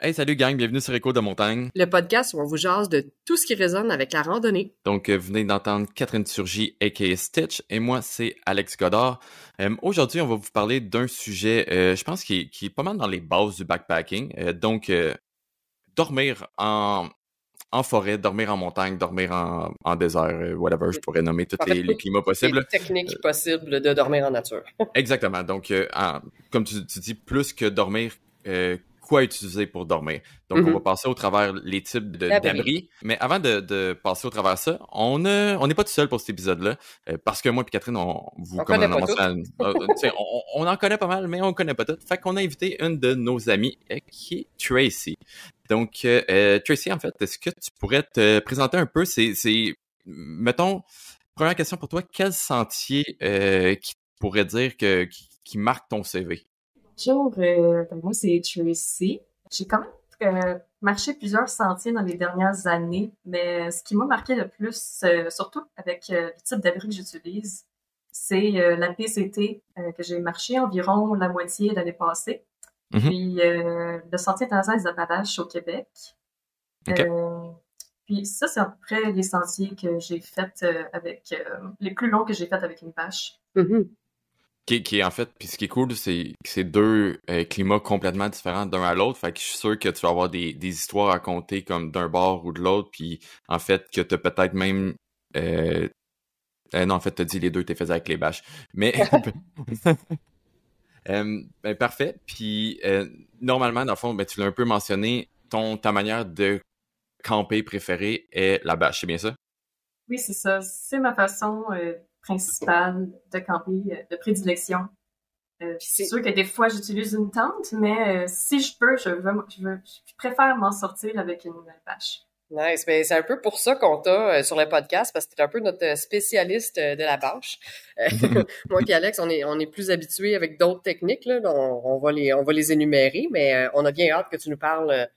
Hey, salut gang, bienvenue sur Écho de montagne. Le podcast où on vous jase de tout ce qui résonne avec la randonnée. Donc, vous venez d'entendre Catherine Turgy, a.k.a. Stitch, et moi, c'est Alex Godard. Aujourd'hui, on va vous parler d'un sujet, je pense, qui est pas mal dans les bases du backpacking. Dormir en forêt, dormir en montagne, dormir en désert, whatever, je pourrais nommer tous En fait, les climats toutes les possibles. techniques possibles de dormir en nature. Exactement. Donc, comme tu dis, plus que dormir, quoi utiliser pour dormir. Donc, on va passer au travers les types d'abris. Mais avant de passer au travers ça, on n'est pas tout seul pour cet épisode-là, parce que moi et Catherine, On connaît pas tout. on en connaît pas mal, mais on connaît pas tout. Fait qu'on a invité une de nos amies, qui est Tracy. Donc, Tracy, en fait, est-ce que tu pourrais te présenter un peu? Mettons, première question pour toi, quel sentier qui pourrait dire qui marque ton CV? Bonjour, moi c'est Tracy. J'ai quand même marché plusieurs sentiers dans les dernières années, mais ce qui m'a marqué le plus, surtout avec le type d'abri que j'utilise, c'est la PCT que j'ai marché environ la moitié l'année passée. Mm-hmm. Puis le Sentier international des Appalaches au Québec. Okay. Puis ça, c'est à peu près les sentiers que j'ai faits avec les plus longs que j'ai faits avec une bâche. Mm-hmm. Qui est en fait, puis ce qui est cool, c'est que c'est deux climats complètement différents d'un à l'autre. Fait que je suis sûr que tu vas avoir des histoires à raconter comme d'un bord ou de l'autre. Puis en fait, que t'as peut-être même. Non, en fait, t'as dit les deux, t'es fait avec les bâches. Mais. Ben, parfait. Puis normalement, dans le fond, ben, tu l'as un peu mentionné, ta manière de camper préférée est la bâche, c'est bien ça? Oui, c'est ça. C'est ma façon principale de camper, de prédilection. C'est sûr que des fois, j'utilise une tente, mais si je peux, je préfère m'en sortir avec une bâche. Nice. Ben, c'est un peu pour ça qu'on t'a sur le podcast, parce que t'es un peu notre spécialiste de la bâche. Moi et Alex, on est plus habitués avec d'autres techniques, là. On va les énumérer, mais on a bien hâte que tu nous parles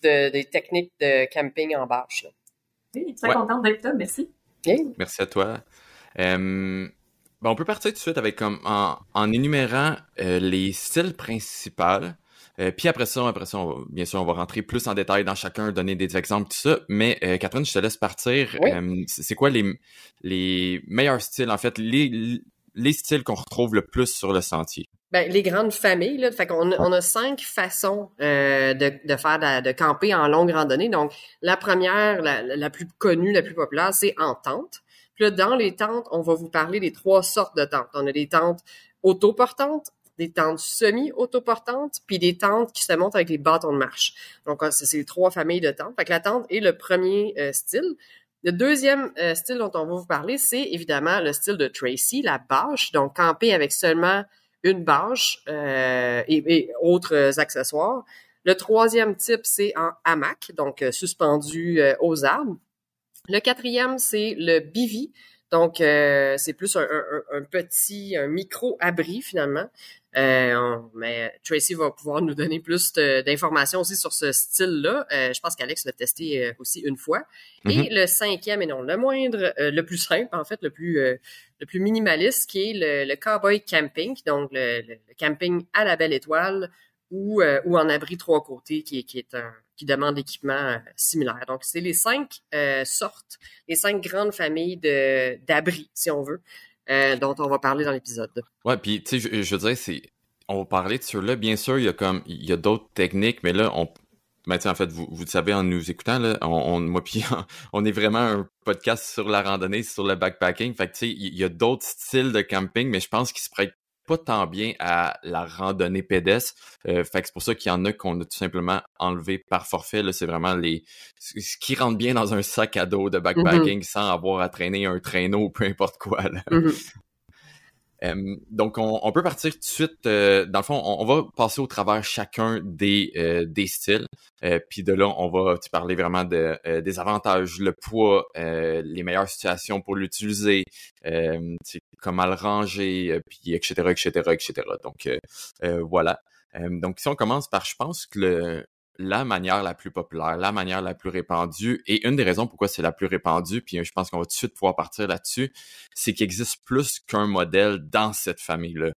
des techniques de camping en bâche, là. Oui, très contente d'être là, merci. Bien. Merci à toi. Bon, on peut partir tout de suite avec en énumérant les styles principaux. Puis après ça, bien sûr, on va rentrer plus en détail dans chacun, donner des exemples, tout ça. Mais Catherine, je te laisse partir. Oui. C'est quoi les meilleurs styles, en fait, les styles qu'on retrouve le plus sur le sentier? Ben, les grandes familles, là. Fait qu'on a 5 façons de faire de camper en longue randonnée. Donc, la première, la plus connue, la plus populaire, c'est en tente. Puis là, dans les tentes, on va vous parler des 3 sortes de tentes. On a des tentes autoportantes, des tentes semi-autoportantes, puis des tentes qui se montent avec les bâtons de marche. Donc, c'est les 3 familles de tentes. Fait que la tente est le premier style. Le deuxième style dont on va vous parler, c'est évidemment le style de Tracy, la bâche. Donc, camper avec seulement une bâche et autres accessoires. Le troisième type, c'est en hamac, donc suspendu aux arbres. Le quatrième, c'est le bivy. Donc, c'est plus un micro-abri, finalement. Mais Tracy va pouvoir nous donner plus d'informations aussi sur ce style-là. Je pense qu'Alex l'a testé aussi une fois. Mm-hmm. Et le cinquième, et non le moindre, le plus simple, en fait, le plus minimaliste, qui est le cowboy camping, donc le camping à la belle étoile, ou en abri 3 côtés, qui demande l'équipement similaire. Donc, c'est les 5 sortes, les 5 grandes familles d'abris, si on veut, dont on va parler dans l'épisode. Ouais, puis tu sais, je veux dire, on va parler de ceux-là. Bien sûr, il y a d'autres techniques, mais là, ben, en fait, vous le savez en nous écoutant, là, moi puis on est vraiment un podcast sur la randonnée, sur le backpacking. Fait que tu sais, il y a d'autres styles de camping, mais je pense qu'ils se prêtent pas tant bien à la randonnée pédestre. Fait que c'est pour ça qu'il y en a qu'on a tout simplement enlevé par forfait. Là, c'est vraiment ce qui rentre bien dans un sac à dos de backpacking sans avoir à traîner un traîneau ou peu importe quoi, là. Donc, on peut partir tout de suite. Dans le fond, on va passer au travers chacun des styles. Puis de là, on va parler vraiment des avantages, le poids, les meilleures situations pour l'utiliser, comment le ranger, puis etc., etc., etc. Donc, voilà. Donc, si on commence par, je pense que la manière la plus populaire, la manière la plus répandue, et une des raisons pourquoi c'est la plus répandue, puis je pense qu'on va tout de suite pouvoir partir là-dessus, c'est qu'il existe plus qu'un modèle dans cette famille-là,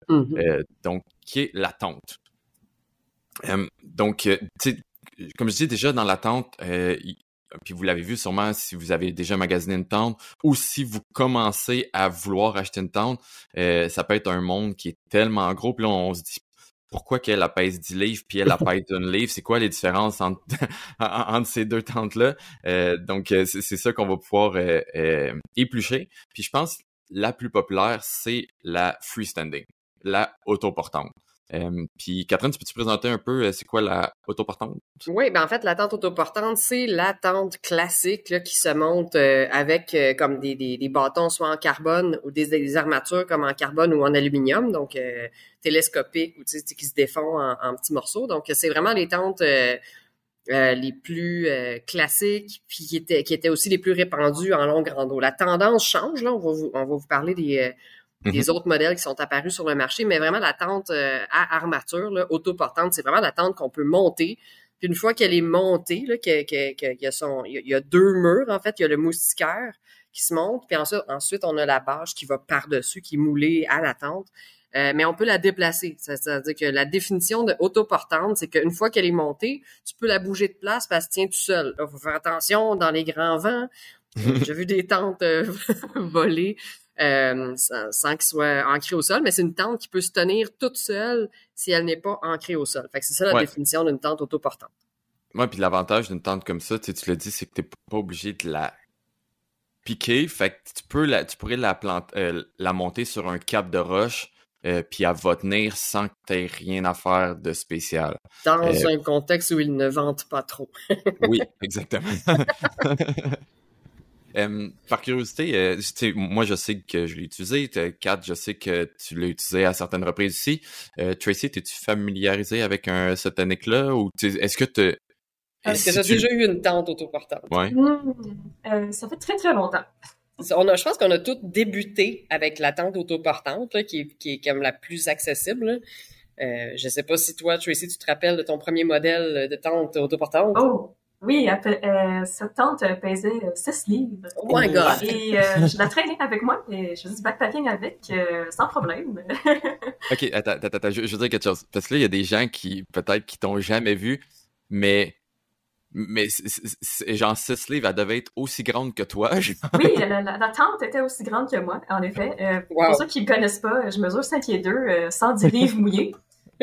donc qui est la tente. Donc, tu sais, comme je dis déjà dans la tente, puis vous l'avez vu sûrement si vous avez déjà magasiné une tente ou si vous commencez à vouloir acheter une tente, ça peut être un monde qui est tellement gros, puis là on se dit pourquoi qu'elle pèse 10 livres puis elle pèse 1 livre, c'est quoi les différences entre, entre ces deux tentes-là? Donc c'est ça qu'on va pouvoir éplucher. Puis je pense la plus populaire, c'est la freestanding, la autoportante. Puis Catherine, tu peux-tu présenter un peu c'est quoi la autoportante? Oui, ben en fait, la tente autoportante, c'est la tente classique là, qui se monte avec comme des bâtons soit en carbone ou des armatures comme en carbone ou en aluminium, donc télescopiques ou qui se défont en petits morceaux. Donc, c'est vraiment les tentes les plus classiques, puis qui étaient aussi les plus répandues en longue rando. La tendance change, là, on va vous parler des autres modèles qui sont apparus sur le marché, mais vraiment la tente à armature, là, autoportante, c'est vraiment la tente qu'on peut monter. Puis une fois qu'elle est montée, là, il y a 2 murs, en fait, il y a le moustiquaire qui se monte, puis ensuite on a la bâche qui va par-dessus, qui est moulée à la tente. Mais on peut la déplacer. C'est-à-dire que la définition de autoportante, c'est qu'une fois qu'elle est montée, tu peux la bouger de place parce qu'elle se tient tout seul. Il faut faire attention dans les grands vents. J'ai vu des tentes voler sans qu'elle soit ancrée au sol, mais c'est une tente qui peut se tenir toute seule si elle n'est pas ancrée au sol. Fait que c'est ça la définition d'une tente autoportante. Ouais, puis l'avantage d'une tente comme ça, tu l'as dit, c'est que t'es pas obligé de la piquer. Fait que tu pourrais la monter sur un cap de roche. Puis elle va tenir sans que tu aies rien à faire de spécial. Dans un contexte où ils ne ventent pas trop. Oui, exactement. Par curiosité, moi je sais que je l'ai utilisé. Kat, je sais que tu l'as utilisé à certaines reprises ici. Tracy, t'es-tu familiarisé avec cette technique-là? Ou est-ce que tu... Est-ce que tu as déjà eu une tente autoportante? Ouais. Ça fait très, très longtemps. Je pense qu'on a tous débuté avec la tente autoportante, là, qui est comme la plus accessible. Je sais pas si toi, Tracy, tu te rappelles de ton premier modèle de tente autoportante? Oh, oui, cette tente pesait 6 livres. Oh my God! Et je la traînais avec moi et je faisais du backpacking avec sans problème. OK, attends, je veux dire quelque chose. Parce que là, il y a des gens qui, peut-être, qui t'ont jamais vu, mais genre 6 livres, elle devait être aussi grande que toi. Oui, la tente était aussi grande que moi, en effet. Pour ceux qui ne me connaissent pas, je mesure 5 pieds 2, 110 livres mouillés.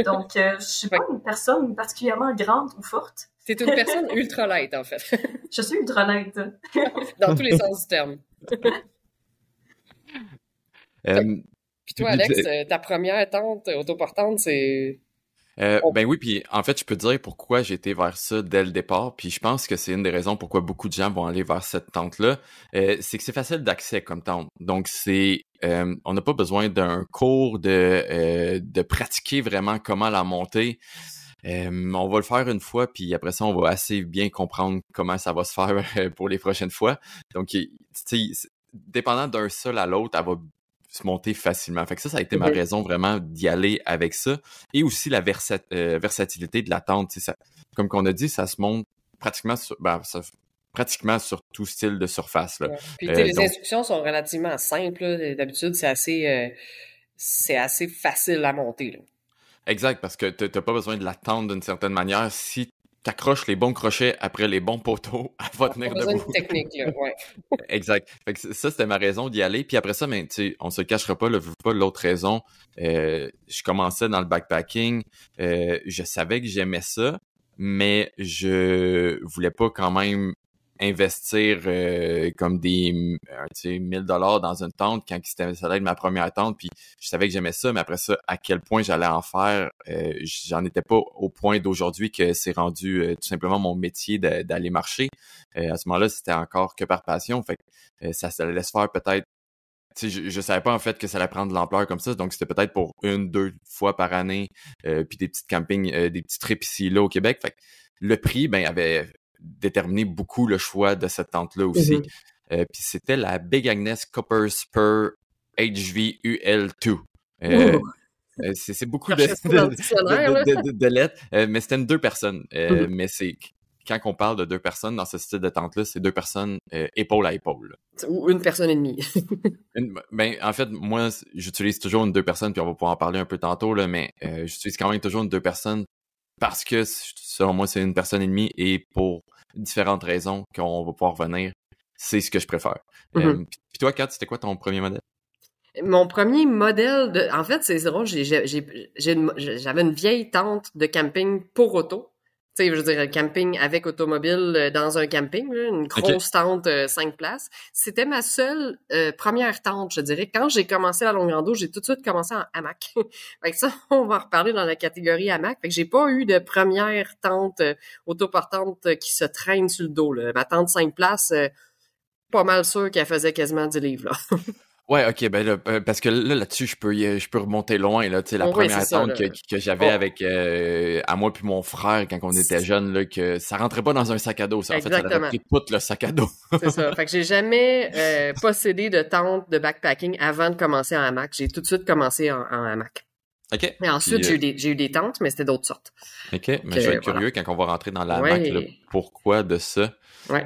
Donc, je suis pas une personne particulièrement grande ou forte. C'est une personne ultra light, en fait. Je suis ultra light. Dans tous les sens du terme. Puis toi, Alex, ta première tente autoportante, c'est... Ben oui, puis en fait, je peux te dire pourquoi j'ai été vers ça dès le départ, puis je pense que c'est une des raisons pourquoi beaucoup de gens vont aller vers cette tente-là, c'est que c'est facile d'accès comme tente. Donc on n'a pas besoin d'un cours de pratiquer vraiment comment la monter. On va le faire une fois, puis après ça, on va assez bien comprendre comment ça va se faire pour les prochaines fois. Donc, tu sais, dépendant d'un sol à l'autre, elle va se monter facilement. Fait que ça a été ma raison vraiment d'y aller avec ça. Et aussi la versatilité de la tente. Comme qu'on a dit, ça se monte pratiquement sur tout style de surface. Là. Ouais. Puis les instructions sont relativement simples. Là. D'habitude, c'est assez facile à monter. Là. Exact, parce que t'as pas besoin de la tendre d'une certaine manière. Si t'accroches les bons crochets après les bons poteaux, elle va tenir debout. Besoin de technique, là, ouais. Exact. Fait que ça, c'était ma raison d'y aller. Puis après ça, ben, tu sais, on se cachera pas, l'autre raison. Je commençais dans le backpacking. Je savais que j'aimais ça, mais je voulais pas quand même investir comme des 1000$ dans une tente quand ça allait être ma première tente, puis je savais que j'aimais ça, mais après ça, à quel point j'allais en faire, j'en étais pas au point d'aujourd'hui que c'est rendu tout simplement mon métier d'aller marcher. À ce moment-là, c'était encore que par passion, fait que ça allait se faire peut-être. Je savais pas en fait que ça allait prendre de l'ampleur comme ça, donc c'était peut-être pour 1-2 fois par année, puis des petits campings, des petits trips ici là au Québec. Fait que le prix, ben, avait déterminé beaucoup le choix de cette tente-là aussi. Puis c'était la Big Agnes Copper Spur HVUL2. C'est beaucoup de lettres, mais c'était une 2 personnes. Mais c'est quand on parle de 2 personnes dans ce style de tente-là, c'est 2 personnes épaule à épaule. Ou une personne et demie. Ben, en fait, moi, j'utilise toujours une 2 personnes, puis on va pouvoir en parler un peu tantôt, là, mais j'utilise quand même toujours une 2 personnes parce que, selon moi, c'est une personne et demie et pour différentes raisons qu'on va pouvoir revenir, c'est ce que je préfère. Puis toi, Kat, c'était quoi ton premier modèle? Mon premier modèle en fait, c'est drôle, j'avais une vieille tente de camping pour auto. Tu sais, je veux dire, camping avec automobile dans un camping, là, une grosse tente 5 places. C'était ma seule première tente, je dirais. Quand j'ai commencé la longue rando, j'ai tout de suite commencé en hamac. Fait que ça, on va en reparler dans la catégorie hamac. Fait que j'ai pas eu de première tente autoportante qui se traîne sur le dos, là. Ma tente 5 places, pas mal sûr qu'elle faisait quasiment 10 livres, là. Ouais, ok, ben là, parce que là-dessus, je peux remonter loin, là, tu sais, la première tente que j'avais avec, à moi puis mon frère quand on était jeunes, là, que ça rentrait pas dans un sac à dos, ça. En fait, ça avait pris tout le sac à dos. C'est ça. Fait que j'ai jamais possédé de tente de backpacking avant de commencer en hamac. J'ai tout de suite commencé en hamac. OK. Mais ensuite, j'ai eu des tentes, mais c'était d'autres sortes. OK, mais je vais être curieux quand on va rentrer dans la hamac, là, pourquoi de ça. Ouais.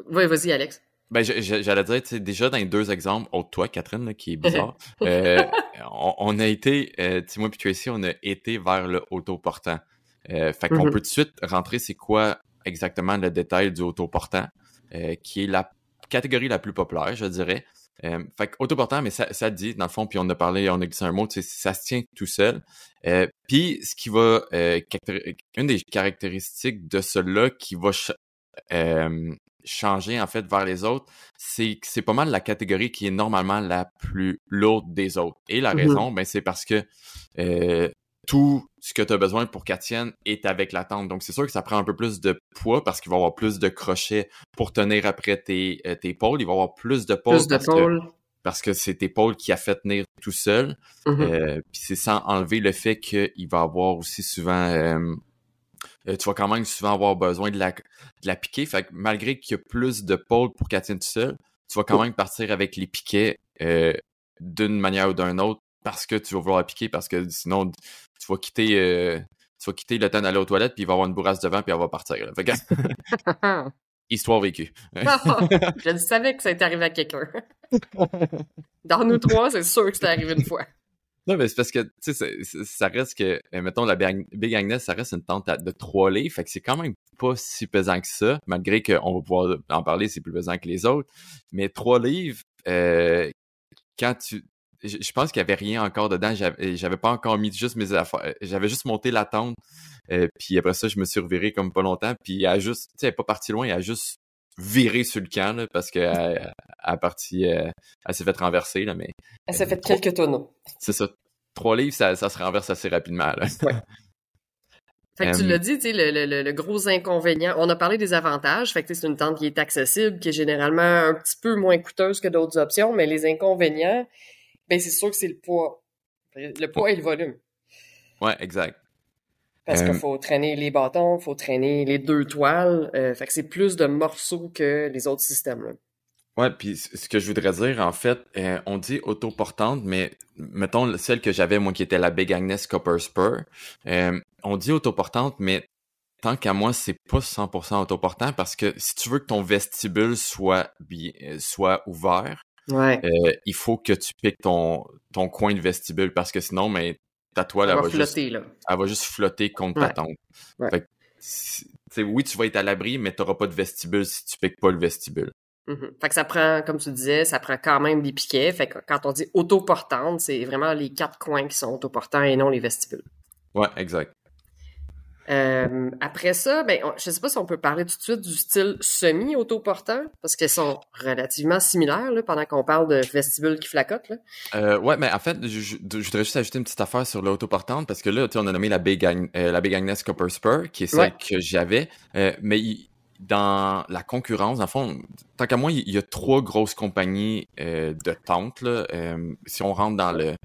Oui, vas-y, Alex. Ben, j'allais dire, tu sais, déjà dans les deux exemples, autre toi, Catherine, là, qui est bizarre, on a été, tu sais, moi puis Tracy, on a été vers le autoportant. Fait qu'on peut tout de suite rentrer, c'est quoi exactement le détail du autoportant, qui est la catégorie la plus populaire, je dirais. Fait que autoportant, mais ça dit, dans le fond, puis on a parlé, on a glissé un mot, tu sais, ça se tient tout seul. Puis ce qui va, une des caractéristiques de cela qui va changer en fait vers les autres, c'est que c'est pas mal la catégorie qui est normalement la plus lourde des autres. Et la raison, ben c'est parce que tout ce que tu as besoin pour qu'elle tienne est avec la tente. Donc c'est sûr que ça prend un peu plus de poids parce qu'il va y avoir plus de crochets pour tenir après tes pôles. Il va y avoir plus de pôles parce que c'est tes pôles qui a fait tenir tout seul. Puis c'est sans enlever le fait qu'il va y avoir aussi souvent tu vas quand même souvent avoir besoin de la piquer. Fait que malgré qu'il y a plus de pôles pour qu'elle tienne tout seul, tu vas quand même partir avec les piquets d'une manière ou d'une autre parce que tu vas vouloir la piquer, parce que sinon tu vas quitter le temps d'aller aux toilettes, puis il va y avoir une bourrasse devant, puis elle va partir. Là. Fait que histoire vécue. Je savais que ça était arrivé à quelqu'un. Dans nous trois, c'est sûr que c'est arrivé une fois. Non, mais c'est parce que, tu sais, ça reste que, mettons, la Big Agnes, ça reste une tente de 3 livres, fait que c'est quand même pas si pesant que ça, malgré qu'on va pouvoir en parler, c'est plus pesant que les autres. Mais 3 livres, quand je pense qu'il y avait rien encore dedans, j'avais pas encore mis juste mes affaires, j'avais juste monté la tente, puis après ça, je me suis reviré comme pas longtemps, puis elle est pas partie loin, elle a juste viré sur le camp, là, parce que elle s'est fait renverser, là, mais... Elle s'est fait quelques tonneaux. C'est ça. 3 livres, ça se renverse assez rapidement, là. Ouais. Fait que tu l'as dit, tu sais, le gros inconvénient, on a parlé des avantages, fait que c'est une tente qui est accessible, qui est généralement un petit peu moins coûteuse que d'autres options, mais les inconvénients, ben c'est sûr que c'est le poids. Le poids et le volume. Ouais, exact. Parce qu'il faut traîner les bâtons, faut traîner les 2 toiles, fait que c'est plus de morceaux que les autres systèmes, là. Ouais, puis ce que je voudrais dire, en fait, on dit autoportante, mais mettons celle que j'avais, moi, qui était la Big Agnes Copper Spur, on dit autoportante, mais tant qu'à moi, c'est pas 100% autoportant parce que si tu veux que ton vestibule soit ouvert, il faut que tu piques ton coin de vestibule parce que sinon, mais ta toile, elle va juste flotter contre ta tente. Ouais. Fait que, oui, tu vas être à l'abri, mais t'auras pas de vestibule si tu piques pas le vestibule. Fait que ça prend, comme tu disais, ça prend quand même des piquets. Fait que quand on dit autoportante, c'est vraiment les 4 coins qui sont autoportants et non les vestibules. Ouais, exact. Après ça, ben, je sais pas si on peut parler tout de suite du style semi-autoportant, parce qu'ils sont relativement similaires, là, pendant qu'on parle de vestibule qui flacote, là. Ouais, mais en fait, je voudrais juste ajouter une petite affaire sur l'autoportante, parce que là, tu sais, on a nommé la Big Agnes Copper Spur, qui est celle que j'avais, mais dans la concurrence, dans le fond, tant qu'à moi, il y a 3 grosses compagnies de tentes, là, si on rentre dans le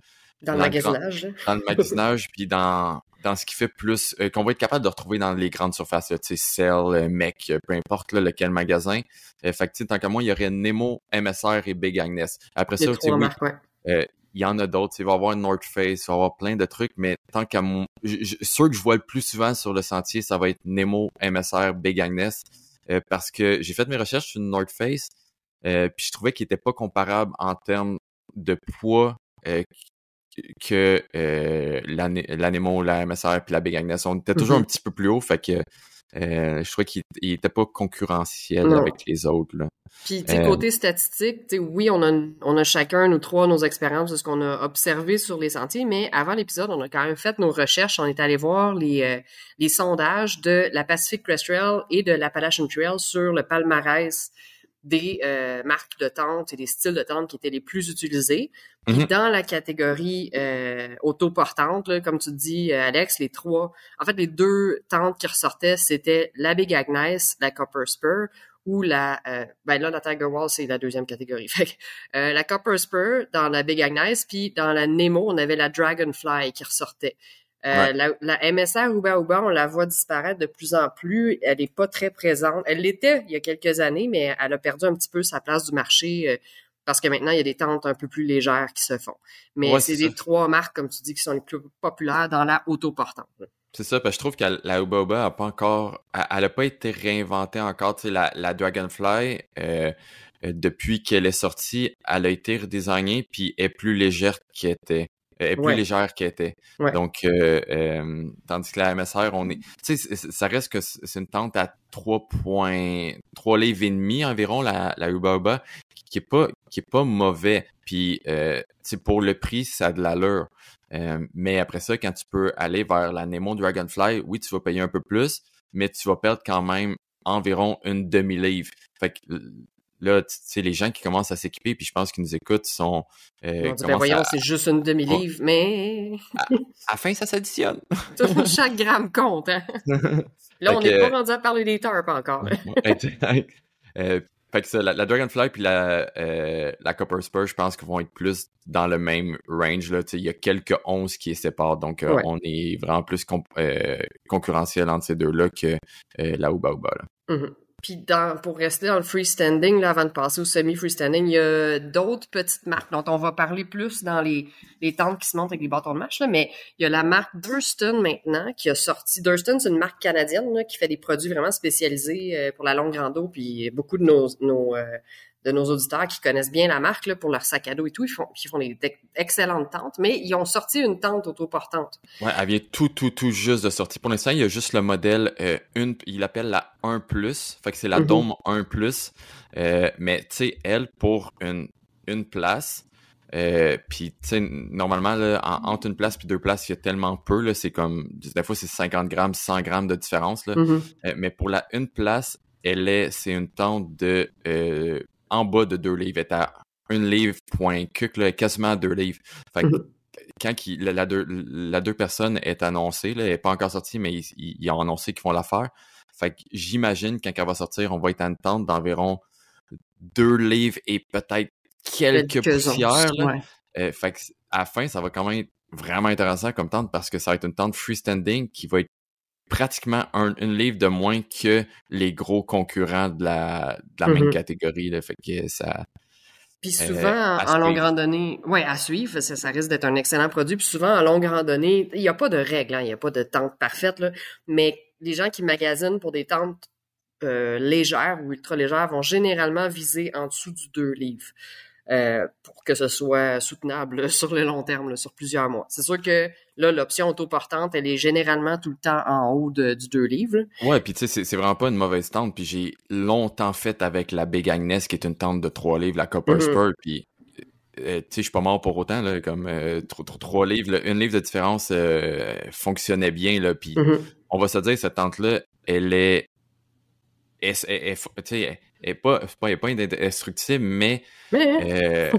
magasinage. Dans le magasinage, puis dans ce qui fait plus, qu'on va être capable de retrouver dans les grandes surfaces, tu sais, Cell, Mec, peu importe là, lequel magasin. Fait que, tu sais, tant qu'à moi, il y aurait Nemo, MSR et Big Agnes. Après ça, tu sais, il y en a d'autres, il va y avoir North Face, il va y avoir plein de trucs, mais tant qu'à moi, ceux que je vois le plus souvent sur le sentier, ça va être Nemo, MSR, Big Agnes, parce que j'ai fait mes recherches sur North Face, puis je trouvais qu'il était pas comparable en termes de poids que l'Anemo, la MSR puis la Big Agnes. On était toujours un petit peu plus haut, fait que je trouvais qu'il était pas concurrentiel avec les autres, là. Puis, tu sais, côté statistique, tu sais, oui, on a chacun, nous trois, nos expériences de ce qu'on a observé sur les sentiers, mais avant l'épisode, on a quand même fait nos recherches. On est allé voir les sondages de la Pacific Crest Trail et de l'Appalachian Trail sur le palmarès des marques de tentes et des styles de tentes qui étaient les plus utilisés. Puis dans la catégorie autoportante, là, comme tu dis, Alex, les deux tentes qui ressortaient, c'était la Big Agnes, la Copper Spur ou la Tiger Wall, c'est la deuxième catégorie. Fait que, la Copper Spur dans la Big Agnes, puis dans la Nemo, on avait la Dragonfly qui ressortait. La MSR Uba, on la voit disparaître de plus en plus. Elle est pas très présente. Elle l'était il y a quelques années, mais elle a perdu un petit peu sa place du marché parce que maintenant, il y a des tentes un peu plus légères qui se font. Mais c'est des trois marques, comme tu dis, qui sont les plus populaires dans la autoportante. C'est ça, parce que je trouve que la Uba a pas encore... Elle a pas été réinventée encore. Tu sais, la Dragonfly, depuis qu'elle est sortie, elle a été redesignée puis est plus légère qu'elle était. Est plus légère qu'elle était. Ouais. Donc, tandis que la MSR, on est... Tu sais, ça reste que c'est une tente à 3 livres et demi environ, la Uba, qui est pas mauvais. Puis, tu sais, pour le prix, ça a de l'allure. Mais après ça, quand tu peux aller vers la Nemo Dragonfly, oui, tu vas payer un peu plus, mais tu vas perdre quand même environ une demi-livre. Fait que là, tu sais, les gens qui commencent à s'équiper, puis je pense qu'ils nous écoutent, sont... voyons, c'est juste une demi-livre, mais... À la fin, ça s'additionne. Chaque gramme compte, hein? Là, on n'est pas rendu à parler des tarps encore. Fait que ça, la Dragonfly puis la Copper Spur, je pense qu'ils vont être plus dans le même range, là. Tu sais, il y a quelques 11 qui les séparent, donc on est vraiment plus concurrentiel entre ces deux-là que la Uba, là. Mm-hmm. Puis pour rester dans le freestanding, là, avant de passer au semi-freestanding, il y a d'autres petites marques dont on va parler plus dans les tentes qui se montent avec les bâtons de marche, là, mais il y a la marque Durston maintenant qui a sorti. Durston, c'est une marque canadienne là, qui fait des produits vraiment spécialisés pour la longue rando, puis beaucoup de nos auditeurs qui connaissent bien la marque là, pour leur sac à dos et tout, ils font des excellentes tentes, mais ils ont sorti une tente autoportante. Ouais, elle vient tout juste de sortir. Pour l'instant, il y a juste le modèle il l'appelle la 1+, fait que c'est la Dome 1+, mais tu sais, elle, pour une place, puis tu sais, normalement, là, entre une place puis deux places, il y a tellement peu, là, c'est comme, des fois, c'est 50 grammes, 100 grammes de différence, là, mais pour la une place, c'est une tente de... en bas de 2 livres, elle est à 1 livre point cuc, là, quasiment à 2 livres. Fait que quand la deux personnes est annoncée, là, elle n'est pas encore sortie, mais ils ont annoncé qu'ils vont la faire. Fait que j'imagine quand elle va sortir, on va être à une tente d'environ 2 livres et peut-être quelques poussières. Là. Fait que à la fin, ça va quand même être vraiment intéressant comme tente parce que ça va être une tente freestanding qui va être pratiquement une livre de moins que les gros concurrents de la même catégorie. Là. Fait que ça... Puis souvent, en longue randonnée, à suivre, ça risque d'être un excellent produit. Puis souvent, en longue randonnée, il n'y a pas de règles, il n'y a pas de tente parfaite, là, mais les gens qui magasinent pour des tentes légères ou ultra légères vont généralement viser en dessous du 2 livres. Pour que ce soit soutenable sur le long terme, là, sur plusieurs mois. C'est sûr que là, l'option autoportante, elle est généralement tout le temps en haut du 2 livres. Ouais, puis tu sais, c'est vraiment pas une mauvaise tente. Puis j'ai longtemps fait avec la Big Agnes, qui est une tente de 3 livres, la Copper Spur. Puis tu sais, je suis pas mort pour autant, là, comme 3 livres, là, 1 livre de différence fonctionnait bien. Là, puis on va se dire, cette tente-là, elle est pas indestructible, mais elle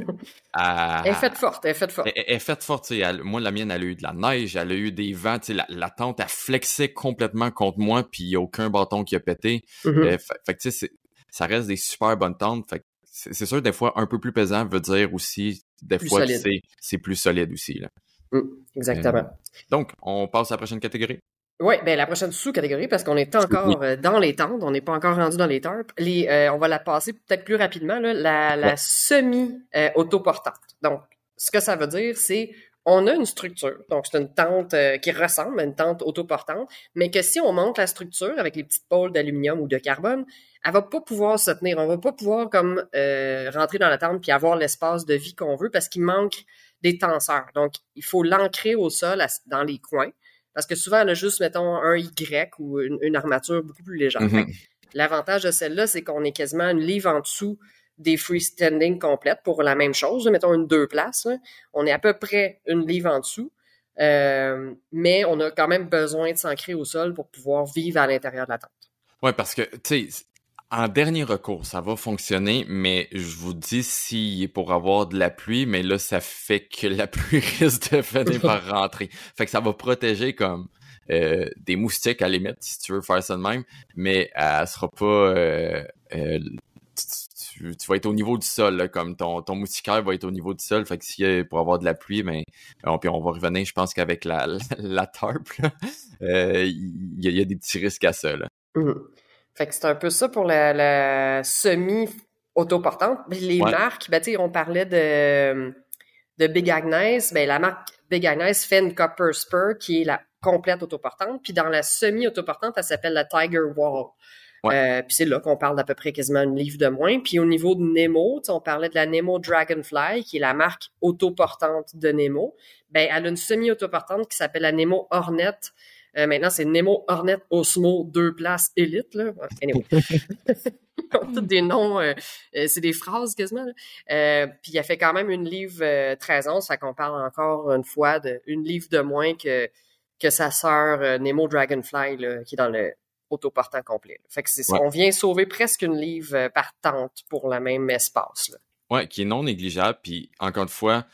est faite forte, Elle est faite forte, moi, la mienne, elle a eu de la neige, elle a eu des vents, la tente, elle flexait complètement contre moi, puis il n'y a aucun bâton qui a pété. Fait que, tu sais, ça reste des super bonnes tentes. Fait que c'est sûr, des fois, un peu plus pesant veut dire aussi, des fois, que c'est plus solide aussi, là. Exactement. Donc, on passe à la prochaine catégorie. Oui, la prochaine sous-catégorie, parce qu'on est encore dans les tentes, on n'est pas encore rendu dans les tarps. On va la passer peut-être plus rapidement, là, la semi-autoportante. Donc, ce que ça veut dire, c'est on a une structure. Donc, c'est une tente qui ressemble à une tente autoportante, mais que si on monte la structure avec les petites pôles d'aluminium ou de carbone, elle va pas pouvoir se tenir. On va pas pouvoir comme rentrer dans la tente puis avoir l'espace de vie qu'on veut parce qu'il manque des tenseurs. Donc, il faut l'ancrer au sol dans les coins. Parce que souvent, elle a juste, mettons, un Y ou une armature beaucoup plus légère. Mm-hmm. L'avantage de celle-là, c'est qu'on est quasiment une livre en dessous des freestanding complètes pour la même chose. Mettons une 2 places. Là. On est à peu près une livre en dessous. Mais on a quand même besoin de s'ancrer au sol pour pouvoir vivre à l'intérieur de la tente. Ouais, parce que, tu sais, en dernier recours, ça va fonctionner, mais je vous dis s'il est pour avoir de la pluie, mais là, ça fait que la pluie risque de finir par rentrer. Fait que ça va protéger comme des moustiques à la limite, si tu veux faire ça de même, mais elle sera pas... tu vas être au niveau du sol, là, comme ton moustiquaire va être au niveau du sol, fait que s'il y a pour avoir de la pluie, ben, puis on va revenir, je pense qu'avec la tarp, il y a des petits risques à ça, là. Mmh. Fait que c'est un peu ça pour la semi-autoportante. Les marques, ben tu sais, on parlait de Big Agnes, ben la marque Big Agnes fait une Copper Spur qui est la complète autoportante, puis dans la semi-autoportante, elle s'appelle la Tiger Wall. Puis c'est là qu'on parle d'à peu près quasiment une livre de moins. Puis au niveau de Nemo, on parlait de la Nemo Dragonfly, qui est la marque autoportante de Nemo. Ben, elle a une semi-autoportante qui s'appelle la Nemo Hornet. Maintenant, c'est Nemo Hornet Osmo 2 places Elite. Là. Anyway. Ils ont tous des noms, c'est des phrases quasiment. Puis elle fait quand même une livre 13 onces, ça qu'on parle encore une fois d'une livre de moins que sa sœur Nemo Dragonfly, là, qui est dans le autoportant complet. Là. Fait que on vient sauver presque une livre par tente pour le même espace. Là. Ouais, qui est non négligeable. Puis encore une fois,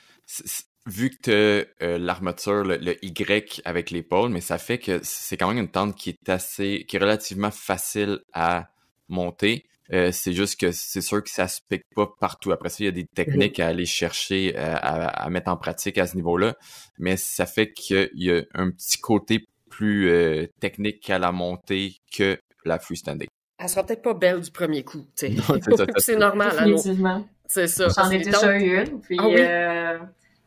vu que t'as l'armature, le Y avec l'épaule, mais ça fait que c'est quand même une tente qui est relativement facile à monter. C'est juste que c'est sûr que ça se pique pas partout. Après ça, il y a des techniques à aller chercher, à mettre en pratique à ce niveau-là. Mais ça fait qu'il y a un petit côté plus technique à la montée que la freestanding. Elle sera peut-être pas belle du premier coup, tu sais. Non, c'est normal. Définitivement. C'est ça. J'en ai déjà eu une, puis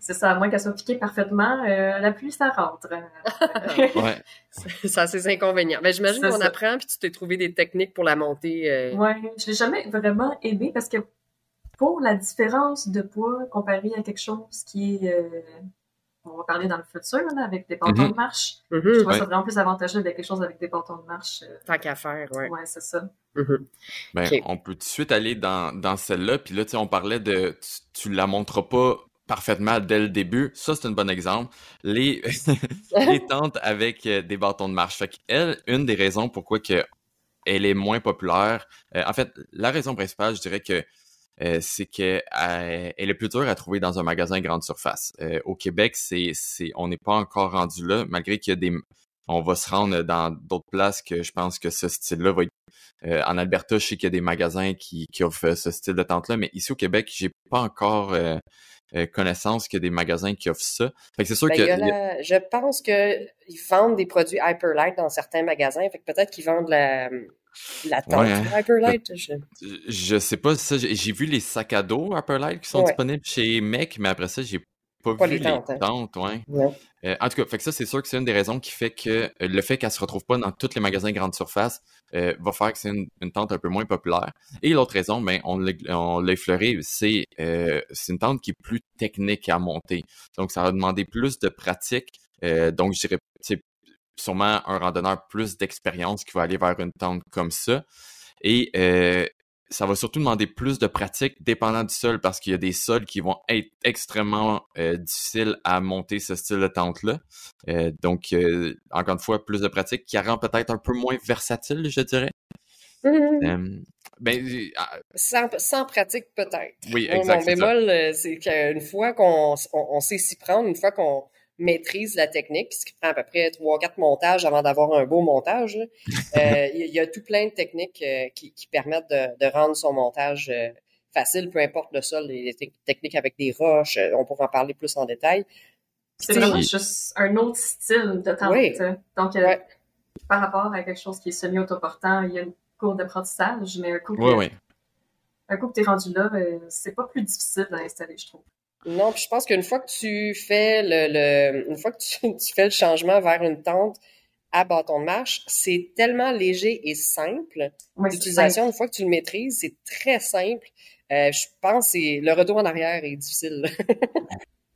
c'est ça, à moins qu'elle soit piquée parfaitement, la pluie, ça rentre. Ouais. Ça a ses inconvénients. Mais j'imagine qu'on apprend, puis tu t'es trouvé des techniques pour la monter. Ouais, je l'ai jamais vraiment aimé parce que pour la différence de poids comparé à quelque chose qui est, on va parler dans le futur, là, avec des bâtons de marche, je trouve ça vraiment plus avantageux avec quelque chose avec des bâtons de marche. Tant qu'à faire, ouais. Ouais, c'est ça. Ben, on peut tout de suite aller dans celle-là, puis là, tu sais, on parlait de, tu la monteras pas parfaitement dès le début. Ça, c'est un bon exemple. Les tentes avec des bâtons de marche. Fait qu'elle, une des raisons pourquoi elle est moins populaire, en fait, la raison principale, je dirais que c'est que elle est plus dure à trouver dans un magasin grande surface. Au Québec, on n'est pas encore rendu là, malgré qu'il y a on va se rendre dans d'autres places que je pense que ce style-là va être. En Alberta, je sais qu'il y a des magasins qui offrent ce style de tente-là, mais ici au Québec, j'ai pas encore connaissance qu'il y a des magasins qui offrent ça. Fait que c'est sûr que je pense qu'ils vendent des produits Hyperlight dans certains magasins. Fait que peut-être qu'ils vendent la tente Hyperlight. Je sais pas ça. J'ai vu les sacs à dos Hyperlight qui sont disponibles chez Mec, mais après ça, j'ai pas vu les tentes. En tout cas, fait que ça, c'est sûr que c'est une des raisons qui fait que le fait qu'elle se retrouve pas dans tous les magasins grande surface va faire que c'est une tente un peu moins populaire. Et l'autre raison, ben, on l'a effleuré, c'est une tente qui est plus technique à monter. Donc, ça va demander plus de pratique. Donc, je dirais, c'est sûrement un randonneur plus d'expérience qui va aller vers une tente comme ça. Et ça va surtout demander plus de pratique dépendant du sol parce qu'il y a des sols qui vont être extrêmement difficiles à monter ce style de tente-là. Donc, encore une fois, plus de pratique qui rend peut-être un peu moins versatile, je dirais. Sans pratique, peut-être. Oui, exact. Mon bémol, c'est qu'une fois qu'on sait s'y prendre, une fois qu'on maîtrise la technique, ce qui prend à peu près 3-4 montages avant d'avoir un beau montage. Il y a tout plein de techniques qui permettent de rendre son montage facile, peu importe le sol, les techniques avec des roches, on pourra en parler plus en détail. C'est vraiment juste un autre style de tente. Oui. Donc, par rapport à quelque chose qui est semi-autoportant, il y a une courbe d'apprentissage, mais un coup que t'es rendu là, c'est pas plus difficile à installer, je trouve. Non, puis je pense qu'une fois que tu fais une fois que tu fais le changement vers une tente à bâton de marche, c'est tellement léger et simple d'utilisation. Une fois que tu le maîtrises, c'est très simple. Je pense que le retour en arrière est difficile.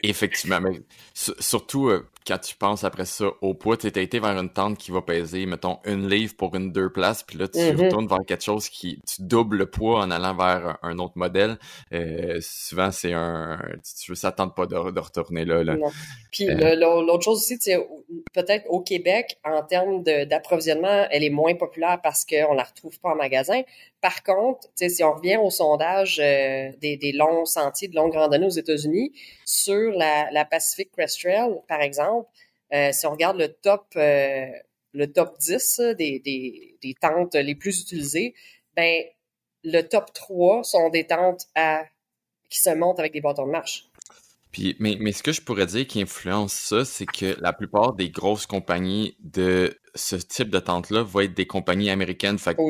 Effectivement, mais surtout quand tu penses après ça au poids, tu as été vers une tente qui va peser, mettons, 1 livre pour une 2 places, puis là, tu retournes vers quelque chose tu doubles le poids en allant vers un autre modèle. Souvent, ça tente pas de retourner là. Non. Puis l'autre chose aussi, peut-être au Québec, en termes d'approvisionnement, elle est moins populaire parce qu'on la retrouve pas en magasin. Par contre, si on revient au sondage des longs sentiers de longue randonnée aux États-Unis, sur la Pacific Crest Trail, par exemple, si on regarde le top 10 des tentes les plus utilisées, ben le top 3 sont des tentes qui se montent avec des bâtons de marche. Puis, mais ce que je pourrais dire qui influence ça, c'est que la plupart des grosses compagnies de ce type de tente-là vont être des compagnies américaines. Fait que,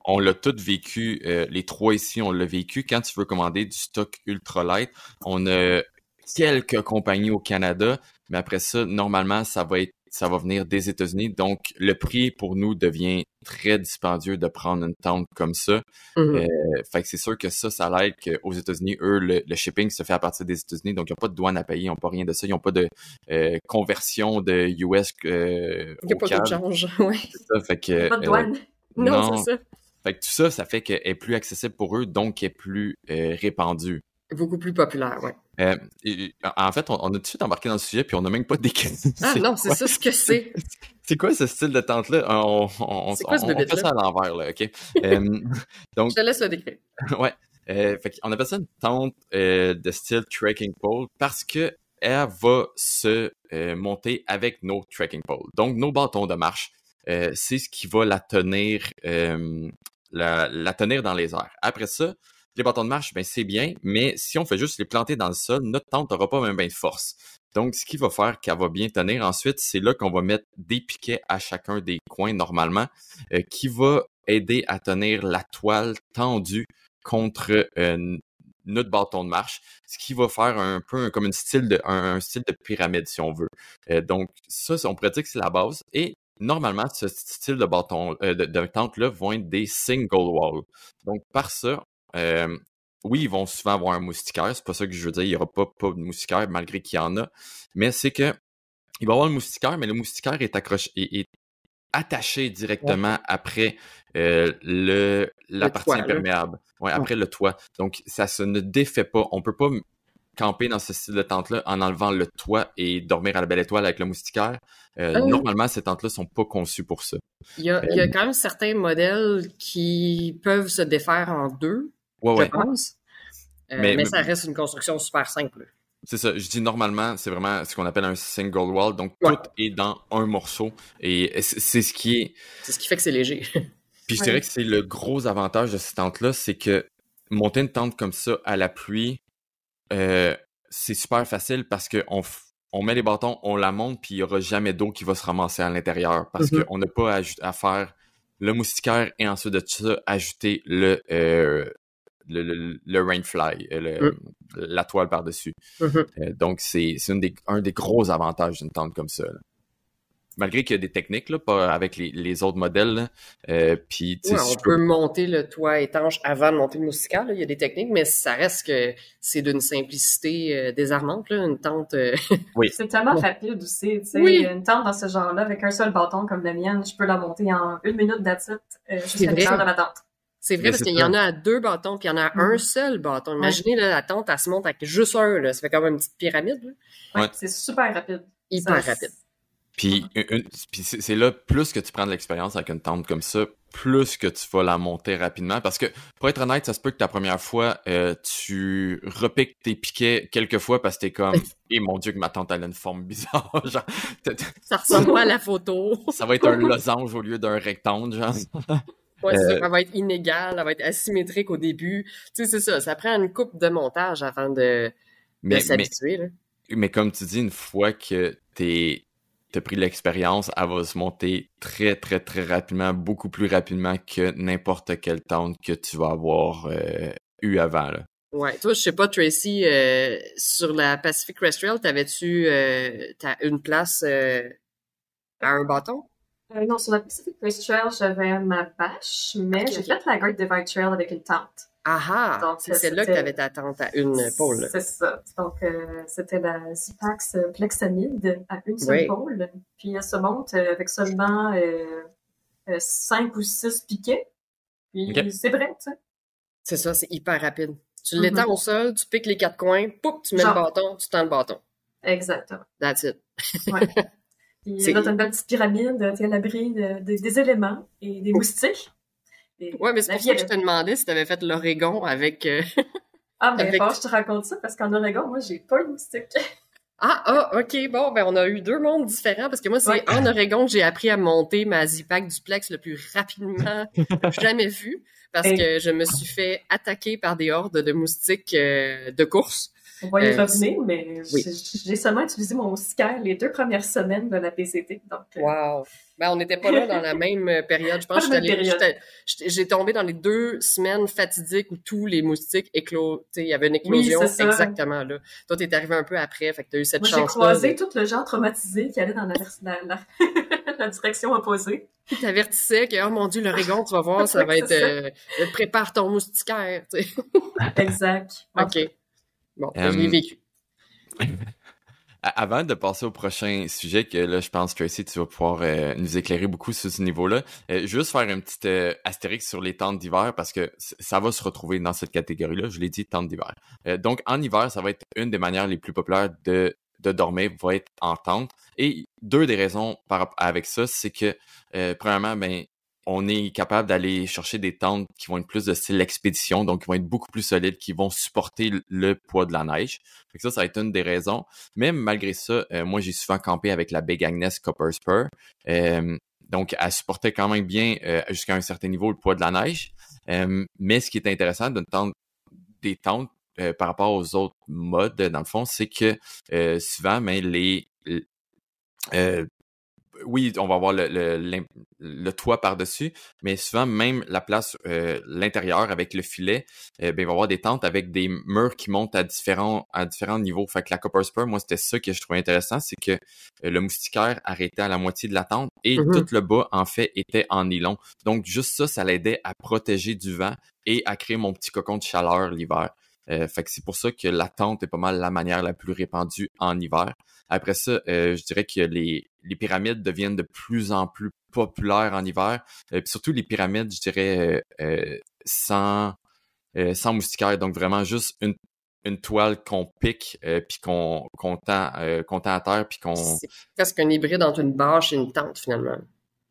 on l'a toutes vécu, les 3 ici, on l'a vécu. Quand tu veux commander du stock ultralight, on a quelques compagnies au Canada, mais après ça, normalement, ça va venir des États-Unis. Donc, le prix pour nous devient très dispendieux de prendre une tente comme ça. Fait que c'est sûr que ça l'aide qu'aux États-Unis, eux, le shipping se fait à partir des États-Unis. Donc, il n'y a pas de douane à payer, ils n'ont pas rien de ça. Ils n'ont pas de conversion de US il n'y a pas de change, oui. C'est ça, fait que... Pas de douane. Non, c'est ça. Fait que tout ça fait qu'elle est plus accessible pour eux, donc elle est plus répandue. Beaucoup plus populaire, oui. En fait, on a tout de suite embarqué dans le sujet, puis on n'a même pas décrit. Non, c'est ça ce que c'est. C'est quoi ce style de tente-là? On fait ça à l'envers, là, OK? Donc, je te laisse le décrire. Ouais. Fait qu'on appelle ça une tente de style trekking pole parce que elle va se monter avec nos trekking poles. Donc, nos bâtons de marche, c'est ce qui va la tenir dans les airs. Après ça, les bâtons de marche, ben c'est bien, mais si on fait juste les planter dans le sol, notre tente n'aura pas même bien de force. Donc, ce qui va faire qu'elle va bien tenir ensuite, c'est là qu'on va mettre des piquets à chacun des coins normalement, qui va aider à tenir la toile tendue contre notre bâton de marche, ce qui va faire un peu comme un style de pyramide, si on veut. Donc, ça, on pourrait dire que c'est la base. Et normalement, ce style de bâton de tente-là vont être des single wall. Donc, par ça, oui, ils vont souvent avoir un moustiquaire, c'est pas ça que je veux dire, il n'y aura pas de moustiquaire malgré qu'il y en a, mais c'est que il va y avoir le moustiquaire, mais le moustiquaire est attaché directement après la partie toit, imperméable, après le toit. Donc, ça se ne défait pas. On peut pas camper dans ce style de tente-là en enlevant le toit et dormir à la belle étoile avec le moustiquaire. Normalement, ces tentes-là sont pas conçues pour ça. Il y a quand même certains modèles qui peuvent se défaire en deux, je pense. Mais ça reste une construction super simple. C'est ça. Je dis normalement, c'est vraiment ce qu'on appelle un single wall. Donc, tout est dans un morceau. Et c'est ce qui est... C'est ce qui fait que c'est léger. Puis je dirais que c'est le gros avantage de ces tentes-là, c'est que monter une tente comme ça à la pluie, c'est super facile parce que on met les bâtons, on la monte, puis il n'y aura jamais d'eau qui va se ramasser à l'intérieur parce qu'on n'a pas à faire le moustiquaire et ensuite de ça, ajouter le rainfly, la toile par-dessus. Donc, c'est un des gros avantages d'une tente comme ça. Là. Malgré qu'il y a des techniques, là, pas avec les autres modèles. Puis, on peut monter le toit étanche avant de monter le moustiquaire. Là. Il y a des techniques, mais ça reste que c'est d'une simplicité désarmante, là, une tente. Oui. C'est tellement rapide aussi. Une tente dans ce genre-là, avec un seul bâton comme la mienne, je peux la monter en 1 minute d'attitude jusqu'à l'extérieur de ma tente. C'est vrai, parce qu'il y en a à 2 bâtons, puis il y en a à un seul bâton. Imaginez, là, la tente, elle se monte avec juste un, là. Ça fait comme une petite pyramide, là. C'est super rapide. Hyper rapide. Puis c'est là, plus que tu prends de l'expérience avec une tente comme ça, plus que tu vas la monter rapidement. Parce que, pour être honnête, ça se peut que ta première fois, tu repiques tes piquets quelques fois parce que t'es comme « Eh mon Dieu, que ma tente, elle a une forme bizarre. » Genre, ça ressemble pas à la photo. Ça va être un losange au lieu d'un rectangle, genre. Ouais, ça va être inégal, elle va être asymétrique au début. Tu sais, c'est ça. Ça prend une coupe de montage avant de s'habituer, là. Mais comme tu dis, une fois que t'as pris l'expérience, elle va se monter très, très, très rapidement, beaucoup plus rapidement que n'importe quelle tente que tu vas avoir eu avant, là. Ouais. Toi, je sais pas, Tracy, sur la Pacific Crest Trail, t'avais-tu une place à un bâton? Non, sur la Pacific Crest Trail, j'avais ma bâche, mais j'ai fait la Great Divide Trail avec une tente. Ah ah! Donc, C'est celle-là que tu avais ta tente à une pôle. C'est ça. Donc, c'était la Zipax Plexamide à une seule Oui. pôle. Puis, elle se monte avec seulement 5 ou 6 piquets. Puis, OK. c'est vrai, tu sais. C'est ça, c'est hyper rapide. Tu l'étends au sol, tu piques les 4 coins, pouf, tu mets le bâton, tu tends le bâton. Exactement. That's it. Ouais. Puis là, t'as une belle petite pyramide, t'es à l'abri des éléments et des moustiques. Ouais, mais c'est pour ça que je te demandais si t'avais fait l'Oregon avec... Ah, mais je te raconte ça parce qu'en Oregon, moi, j'ai pas le moustique. OK. Bon, ben on a eu 2 mondes différents parce que moi, c'est en Oregon que j'ai appris à monter ma Zipac duplex le plus rapidement jamais vu parce que je me suis fait attaquer par des hordes de moustiques de course. On va y revenir, mais j'ai seulement utilisé mon moustiquaire les 2 premières semaines de la PCT. Donc, wow! Ben, on n'était pas là dans la même période. Je pense que j'ai tombé dans les 2 semaines fatidiques où tous les moustiques éclosent. Il y avait une éclosion exactement là. Toi, t'es arrivé un peu après, fait que t'as eu cette chance-là. J'ai croisé tout le genre traumatisé qui allait dans la direction opposée. Qui t'avertissait que, oh mon Dieu, l'Oregon, tu vas voir, ça va être... prépare ton moustiquaire, tu sais. Exact. OK. Bon, je l'ai vécu. Avant de passer au prochain sujet, que là, je pense, Tracy, tu vas pouvoir nous éclairer beaucoup sur ce niveau-là, juste faire un petit astérix sur les tentes d'hiver, parce que ça va se retrouver dans cette catégorie-là. Je l'ai dit, tentes d'hiver. Donc, en hiver, ça va être une des manières les plus populaires de dormir, va être en tente. Et 2 des raisons avec ça, c'est que, premièrement, ben, on est capable d'aller chercher des tentes qui vont être plus de style expédition, donc qui vont être beaucoup plus solides, qui vont supporter le poids de la neige. Fait que ça va être une des raisons. Mais malgré ça, moi, j'ai souvent campé avec la Big Agnes Copper Spur. Donc, elle supportait quand même bien jusqu'à un certain niveau le poids de la neige. Mais ce qui est intéressant des tentes par rapport aux autres modes, dans le fond, c'est que souvent, oui, on va avoir le toit par-dessus, mais souvent, même la place, l'intérieur avec le filet, ben, il va y avoir des tentes avec des murs qui montent à différents niveaux. Fait que la Copper Spur, moi, c'était ça que je trouvais intéressant, c'est que le moustiquaire arrêtait à la moitié de la tente et tout le bas, en fait, était en nylon. Donc, juste ça l'aidait à protéger du vent et à créer mon petit cocon de chaleur l'hiver. Fait que c'est pour ça que la tente est pas mal la manière la plus répandue en hiver. Après ça, je dirais que les pyramides deviennent de plus en plus populaires en hiver. Puis surtout les pyramides, je dirais, sans moustiquaire. Donc vraiment juste une toile qu'on pique puis qu'on tend à terre puis qu'on... C'est presque un hybride entre une bâche et une tente, finalement.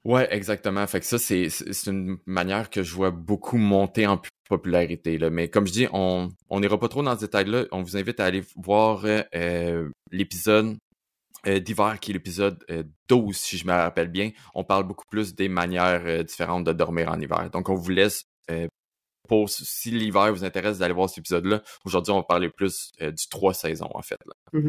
Ouais, exactement. Fait que ça, c'est une manière que je vois beaucoup monter en popularité, là. Mais comme je dis, on n'ira pas trop dans ce détail-là. On vous invite à aller voir l'épisode d'hiver, qui est l'épisode 12, si je me rappelle bien. On parle beaucoup plus des manières différentes de dormir en hiver. Donc, on vous laisse, si l'hiver vous intéresse, d'aller voir cet épisode-là. Aujourd'hui, on va parler plus du 3 saisons, en fait, là.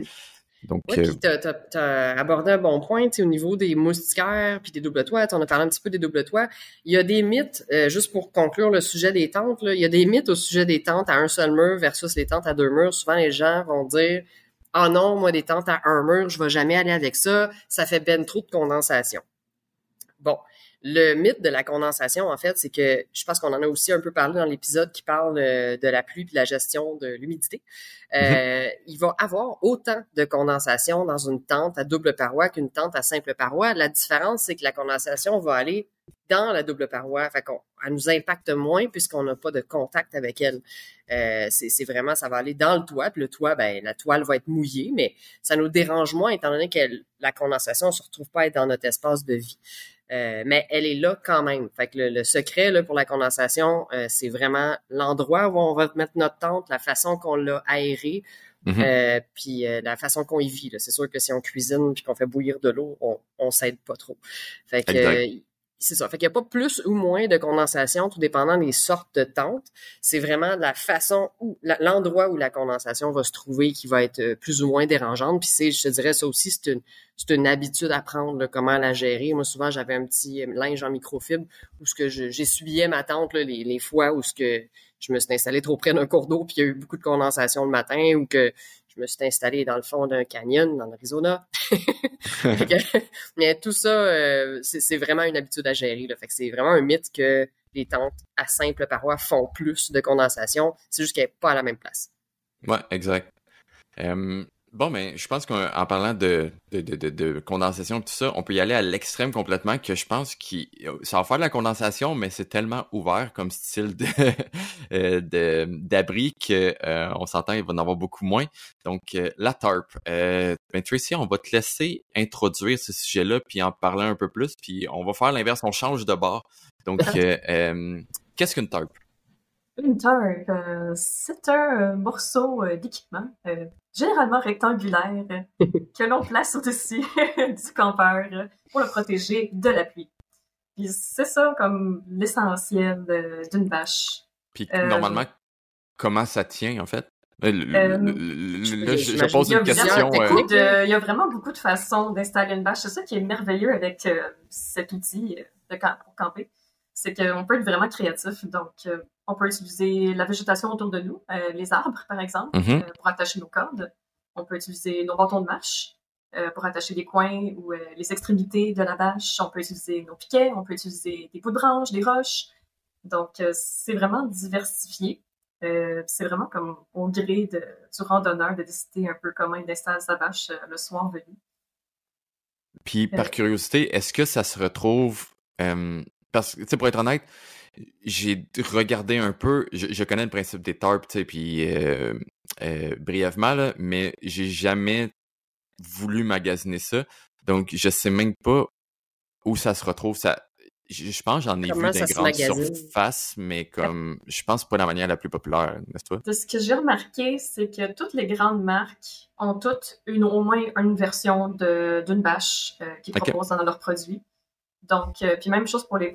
Donc, puis t'as abordé un bon point, tu sais, au niveau des moustiquaires puis des doubles toits. On a parlé un petit peu des doubles toits. Il y a des mythes, juste pour conclure le sujet des tentes, là, il y a des mythes au sujet des tentes à un seul mur versus les tentes à 2 murs. Souvent, les gens vont dire « Ah non, moi, des tentes à 1 mur, je vais jamais aller avec ça. Ça fait ben trop de condensation. » Bon. Le mythe de la condensation, en fait, c'est que, je pense qu'on en a aussi un peu parlé dans l'épisode qui parle de la pluie et de la gestion de l'humidité. Il va avoir autant de condensation dans une tente à double paroi qu'une tente à simple paroi. La différence, c'est que la condensation va aller dans la double paroi. Fait qu'elle nous impacte moins puisqu'on n'a pas de contact avec elle. C'est vraiment, ça va aller dans le toit. Puis le toit, ben, la toile va être mouillée, mais ça nous dérange moins étant donné que la condensation ne se retrouve pas à être dans notre espace de vie. Mais elle est là quand même. Fait que le secret là, pour la condensation, c'est vraiment l'endroit où on va mettre notre tente, la façon qu'on l'a aérée, puis la façon qu'on y vit. Là. C'est sûr que si on cuisine puis qu'on fait bouillir de l'eau, on s'aide pas trop. Fait que c'est ça. Fait qu'il n'y a pas plus ou moins de condensation, tout dépendant des sortes de tentes. C'est vraiment la façon où, l'endroit où la condensation va se trouver qui va être plus ou moins dérangeante. Puis je te dirais, ça aussi, c'est une habitude à prendre, là, comment la gérer. Moi, souvent, j'avais un petit linge en microfibre où ce que j'essuyais ma tente, là, les fois où ce que je me suis installé trop près d'un cours d'eau puis il y a eu beaucoup de condensation le matin ou que je me suis installée dans le fond d'un canyon dans l'Arizona. Mais tout ça, c'est vraiment une habitude à gérer, là. Fait que c'est vraiment un mythe que les tentes à simple paroi font plus de condensation. C'est juste qu'elle n'est pas à la même place. Ouais, exact. Bon, mais je pense qu'en parlant de condensation et tout ça, on peut y aller à l'extrême complètement, que je pense que ça va faire de la condensation, mais c'est tellement ouvert comme style d'abri que on s'entend, il va en avoir beaucoup moins. Donc, la tarp. Tracy, on va te laisser introduire ce sujet-là, puis en parler un peu plus, puis on va faire l'inverse, on change de bord. Donc, qu'est-ce qu'une tarp? Une tarp, c'est un morceau d'équipement, généralement rectangulaire, que l'on place au-dessus du campeur pour le protéger de la pluie. Puis c'est ça comme l'essentiel d'une bâche. Puis normalement, comment ça tient en fait? Là, je pose une question. Il y a vraiment beaucoup de façons d'installer une bâche. C'est ça qui est merveilleux avec cet outil pour camper. C'est qu'on peut être vraiment créatif. Donc, on peut utiliser la végétation autour de nous, les arbres, par exemple, pour attacher nos cordes. On peut utiliser nos bâtons de marche pour attacher les coins ou les extrémités de la bâche. On peut utiliser nos piquets, on peut utiliser des bouts de branches, des roches. Donc, c'est vraiment diversifié. C'est vraiment comme au gré du randonneur de décider un peu comment il installe sa bâche le soir venu. Puis, par curiosité, est-ce que ça se retrouve... parce que, tu sais, pour être honnête, j'ai regardé un peu, je connais le principe des tarps, tu sais, puis brièvement, là, mais j'ai jamais voulu magasiner ça. Donc, je sais même pas où ça se retrouve. Je pense que j'en ai vu des grandes surfaces, mais comme je pense pas la manière la plus populaire, n'est-ce pas? De ce que j'ai remarqué, c'est que toutes les grandes marques ont toutes au moins une version d'une bâche qu'ils proposent dans leurs produits. Donc, puis même chose pour les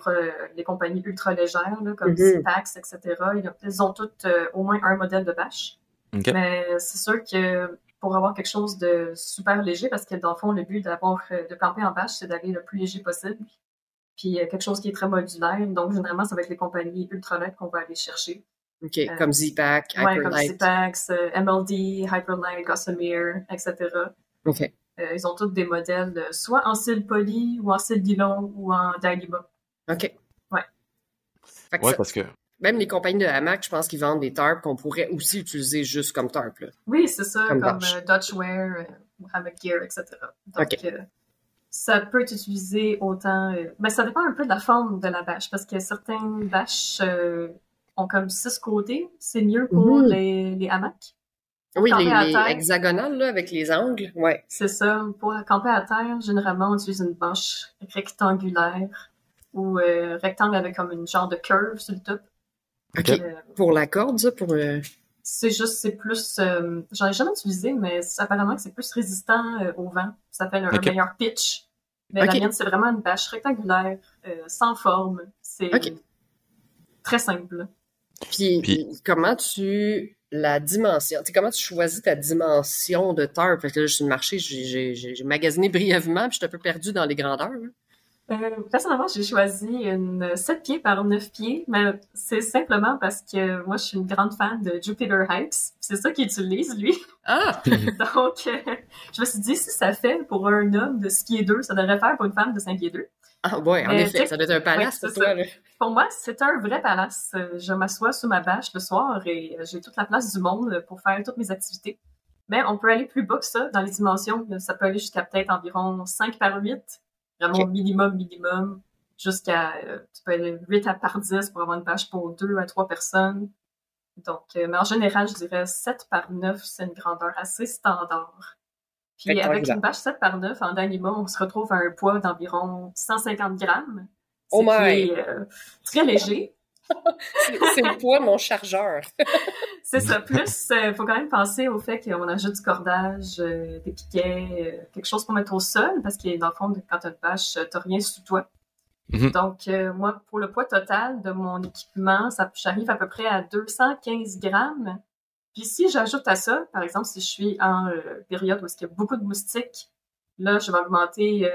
compagnies ultra légères, là, comme Zipax, etc. Ils ont toutes au moins un modèle de bâche. Mais c'est sûr que pour avoir quelque chose de super léger, parce que dans le fond, le but de camper en bâche, c'est d'aller le plus léger possible. Puis quelque chose qui est très modulaire. Donc, généralement, ça va être les compagnies ultralight qu'on va aller chercher. OK, comme Z-Pack, Hyperlite. Comme Z-Pax, MLD, Hyperlite, Gossamer, etc. OK. Ils ont tous des modèles soit en cils poli ou en cils nylon ou en Dyneema. OK. Ouais. Parce que... Même les compagnies de hamac, je pense qu'ils vendent des tarps qu'on pourrait aussi utiliser juste comme tarp. Là. Oui, c'est ça, comme Dutchware, Hammock Gear, etc. Donc, ça peut être utilisé autant... mais ça dépend un peu de la forme de la bâche, parce que certaines bâches ont comme 6 côtés. C'est mieux pour les hamacs. Oui, les hexagonales, là, avec les angles. Ouais. C'est ça. Pour camper à terre, généralement, on utilise une bâche rectangulaire ou rectangle avec comme une genre de curve sur le top. OK. Pour la corde, ça, c'est plus... j'en ai jamais utilisé, mais apparemment que c'est plus résistant au vent. Ça fait un meilleur pitch. Mais la mienne, c'est vraiment une bâche rectangulaire, sans forme. C'est très simple. Puis comment la dimension, comment tu choisis ta dimension de tarp? Parce que là, je suis sur le marché, j'ai magasiné brièvement, puis je suis un peu perdue dans les grandeurs. Personnellement, j'ai choisi une 7 pieds par 9 pieds, mais c'est simplement parce que moi, je suis une grande fan de Jupiter Hikes. C'est ça qu'il utilise, lui. Ah! Donc, je me suis dit, si ça fait pour un homme de 6 pieds 2, ça devrait faire pour une femme de 5 pieds 2. Ah ouais, en effet, ça doit être un palace pour toi. Là. Pour moi, c'est un vrai palace. Je m'assois sous ma bâche le soir et j'ai toute la place du monde pour faire toutes mes activités. Mais on peut aller plus bas que ça dans les dimensions. Ça peut aller jusqu'à peut-être environ 5 par 8. Vraiment minimum, jusqu'à tu peux aller 8 par 10 pour avoir une bâche pour 2 à 3 personnes. Donc, mais en général, je dirais 7 par 9, c'est une grandeur assez standard. Puis avec une bâche 7 par 9 en Dyneema, on se retrouve à un poids d'environ 150 grammes. Oh my! Très léger. C'est le poids de mon chargeur. C'est ça. Plus, faut quand même penser au fait qu'on ajoute du cordage, des piquets, quelque chose pour mettre au sol, parce que dans le fond, quand t'as une bâche, t'as rien sous toi. Donc, moi, pour le poids total de mon équipement, j'arrive à peu près à 215 grammes. Puis si j'ajoute à ça, par exemple, si je suis en période où il y a beaucoup de moustiques, là, je vais augmenter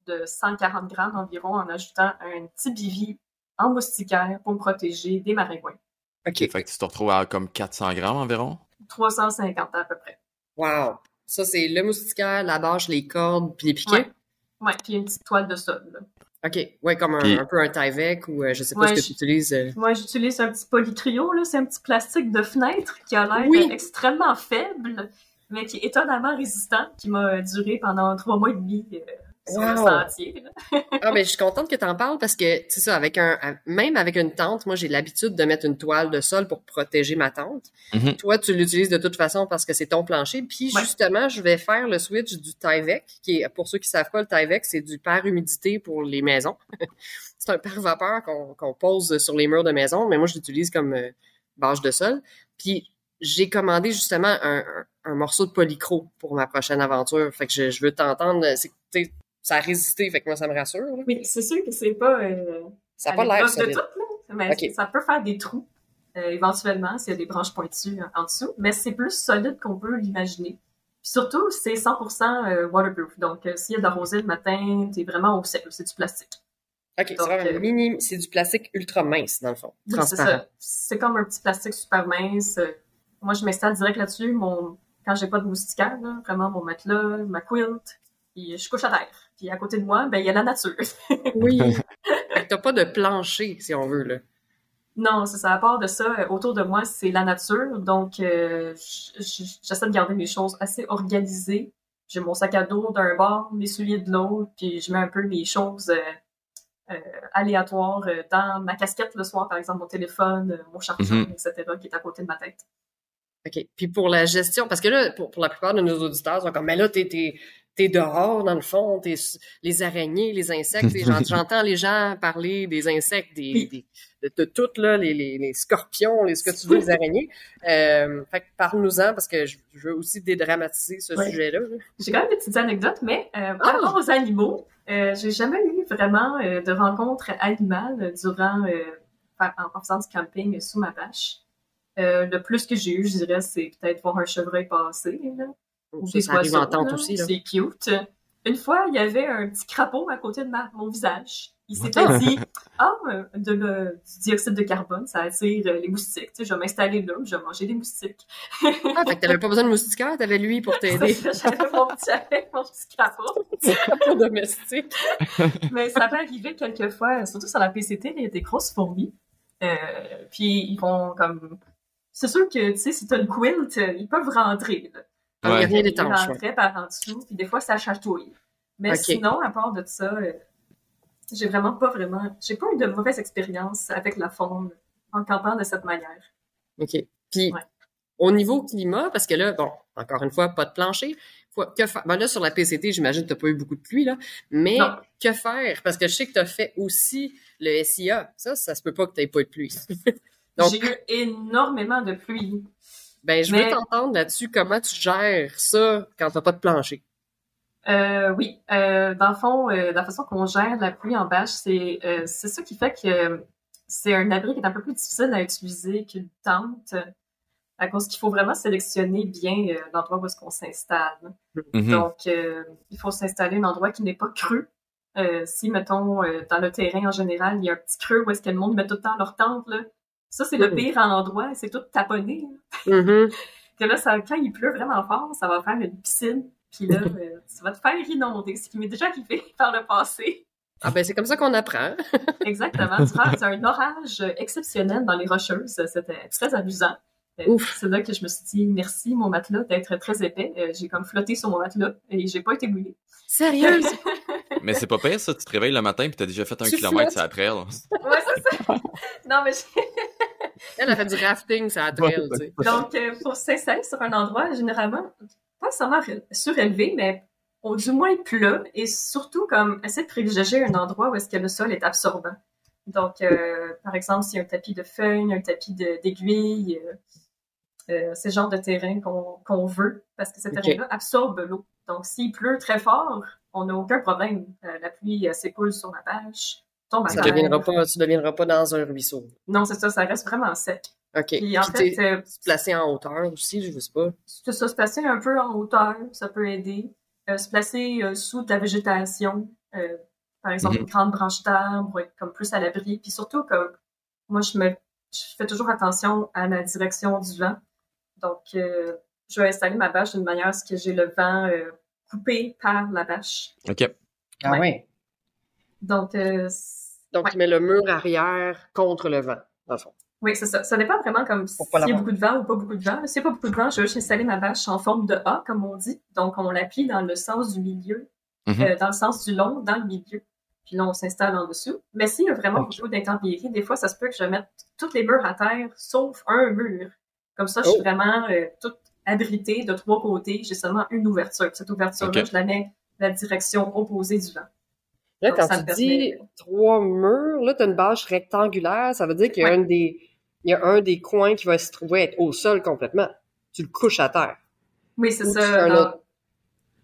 de 140 grammes environ en ajoutant un petit bivy en moustiquaire pour me protéger des maringouins. OK. Fait que tu te retrouves à comme 400 grammes environ? 350 à peu près. Wow! Ça, c'est le moustiquaire, la bâche, les cordes, puis les piquets? Ouais, puis une petite toile de sol, là. OK. Ouais, comme un peu un Tyvek ou je sais pas ce que tu utilises. Moi, j'utilise un petit polytrio, là. C'est un petit plastique de fenêtre qui a l'air extrêmement faible, mais qui est étonnamment résistant, qui m'a duré pendant 3 mois et demi sur le sentier. Ah, ben, je suis contente que tu en parles parce que, c'est ça, même avec une tente, moi, j'ai l'habitude de mettre une toile de sol pour protéger ma tente. Mm-hmm. Toi, tu l'utilises de toute façon parce que c'est ton plancher. Puis, justement, je vais faire le switch du Tyvek, qui est, pour ceux qui savent pas, le Tyvek, c'est du pare-humidité pour les maisons. C'est un pare-vapeur qu'on pose sur les murs de maison, mais moi, je l'utilise comme bâche de sol. Puis, j'ai commandé justement un morceau de polycro pour ma prochaine aventure. Fait que je veux t'entendre. Ça a résisté, fait que moi, ça me rassure. Là. Oui, c'est sûr que c'est pas... ça n'a pas l'air solide. De tout, là, mais ça peut faire des trous, éventuellement, s'il y a des branches pointues en dessous, mais c'est plus solide qu'on peut l'imaginer. Puis surtout, c'est 100% waterproof. Donc, s'il y a de la rosée le matin, t'es vraiment au sec. C'est du plastique. OK, donc, c'est du plastique ultra mince, dans le fond. Oui, c'est ça. C'est comme un petit plastique super mince. Moi, je m'installe direct là-dessus. Quand j'ai pas de moustiquaire, là, vraiment, mon matelas, ma quilt, puis je couche à terre. Puis à côté de moi, ben il y a la nature. Oui. T'as pas de plancher, si on veut, là. Non, c'est ça. À part de ça, autour de moi, c'est la nature. Donc, j'essaie de garder mes choses assez organisées. J'ai mon sac à dos d'un bord, mes souliers de l'autre, puis je mets un peu mes choses aléatoires dans ma casquette le soir, par exemple, mon téléphone, mon chargeur, etc., qui est à côté de ma tête. OK. Puis pour la gestion, parce que là, pour la plupart de nos auditeurs, ils sont comme, mais là, t'es dehors, dans le fond, les araignées, les insectes. J'entends les gens parler des insectes, de tout, là, les scorpions, ce que tu veux, les araignées. Fait que parle-nous-en, parce que je veux aussi dédramatiser ce sujet-là. J'ai quand même des petites anecdotes, mais par rapport aux animaux, j'ai jamais eu vraiment de rencontres animales durant en faisant du camping sous ma bâche. Le plus que j'ai eu, je dirais, c'est peut-être voir un chevreuil passer, là. Ça arrive en tente aussi, là. C'est cute. Une fois, il y avait un petit crapaud à côté de mon visage. Il s'était dit, du dioxyde de carbone, ça attire les moustiques. Tu sais, je vais m'installer là, je vais manger des moustiques. Fait que t'avais pas besoin de moustiquaire, t'avais lui pour t'aider. J'avais mon petit crapaud. Crapaud domestique. Mais ça peut arriver quelquefois, surtout sur la PCT, il y a des grosses fourmis. Puis ils vont comme... C'est sûr que, tu sais, si t'as une quilt, ils peuvent rentrer, là. Il n'y a rien d'étanche. Ils rentraient par en dessous, puis des fois, ça chatouille. Mais sinon, à part de ça, j'ai pas eu de mauvaise expérience avec la faune en campant de cette manière. OK. Puis, au niveau climat, parce que là, bon, encore une fois, pas de plancher. Ben là, sur la PCT, j'imagine que t'as pas eu beaucoup de pluie, là. Mais que faire? Parce que je sais que t'as fait aussi le SIA. Ça se peut pas que t'aies pas eu de pluie. Donc, j'ai eu énormément de pluie. Ben, je veux t'entendre là-dessus, comment tu gères ça quand t'as pas de plancher. Oui. Dans le fond, la façon qu'on gère la pluie en bâche, c'est ça qui fait que c'est un abri qui est un peu plus difficile à utiliser qu'une tente, à cause qu'il faut vraiment sélectionner bien l'endroit où est-ce qu'on s'installe. Donc, il faut s'installer un endroit qui n'est pas creux. Si, mettons, dans le terrain en général, il y a un petit creux où est-ce que le monde met tout le temps leur tente, là. Ça, c'est le pire endroit, c'est tout taponné. Que là, quand il pleut vraiment fort, ça va faire une piscine. Puis là, tu vas te faire inonder, ce qui m'est déjà arrivé par le passé. Ah ben, c'est comme ça qu'on apprend. Exactement. C'est un orage exceptionnel dans les Rocheuses. C'était très amusant. C'est là que je me suis dit, merci, mon matelas, d'être très épais. J'ai comme flotté sur mon matelas et j'ai pas été mouillée. Sérieuse? Mais c'est pas pire, ça. Tu te réveilles le matin et t'as déjà fait 1 kilomètre sur la trail. Ouais, c'est ça. Non, mais elle a fait du rafting sur la trail, tu sais. Donc, pour s'installer sur un endroit, généralement, pas seulement surélevé, mais du moins plat, et surtout comme essayer de privilégier un endroit où est-ce que le sol est absorbant. Donc, par exemple, s'il y a un tapis de feuilles, un tapis d'aiguilles, c'est le genre de terrain qu'on veut, parce que ce terrain-là absorbe l'eau. Donc, s'il pleut très fort, on n'a aucun problème. La pluie s'écoule sur la bâche, tombe à terre. Tu ne deviendras pas dans un ruisseau. Non, c'est ça reste vraiment sec. OK. Puis en fait, se placer en hauteur aussi, je ne sais pas. C'est ça, se placer un peu en hauteur, ça peut aider. Se placer sous de la végétation, par exemple, une grande branche d'arbre, être comme plus à l'abri. Puis surtout, comme moi, je fais toujours attention à la direction du vent. Donc, je vais installer ma bâche d'une manière à ce que j'ai le vent coupé par la bâche. OK. Ah ouais. Donc, Donc, tu mets le mur arrière contre le vent, dans le fond. Oui, c'est ça. Ça dépend vraiment comme s'il y a beaucoup de vent ou pas beaucoup de vent. S'il n'y a pas beaucoup de vent, je vais juste installer ma bâche en forme de A, comme on dit. Donc, on l'appuie dans le sens du milieu, dans le sens du long, dans le milieu. Puis là, on s'installe en dessous. Mais s'il y a vraiment beaucoup d'intempéries, des fois, ça se peut que je mette tous les murs à terre, sauf un mur. Comme ça, je suis vraiment toute abritée de 3 côtés. J'ai seulement une ouverture. Cette ouverture-là, je la mets la direction opposée du vent. Là, donc, quand tu dis 3 murs, là, tu as une bâche rectangulaire, ça veut dire qu'il y a un des coins qui va se trouver être au sol complètement. Tu le couches à terre. Oui, c'est ça.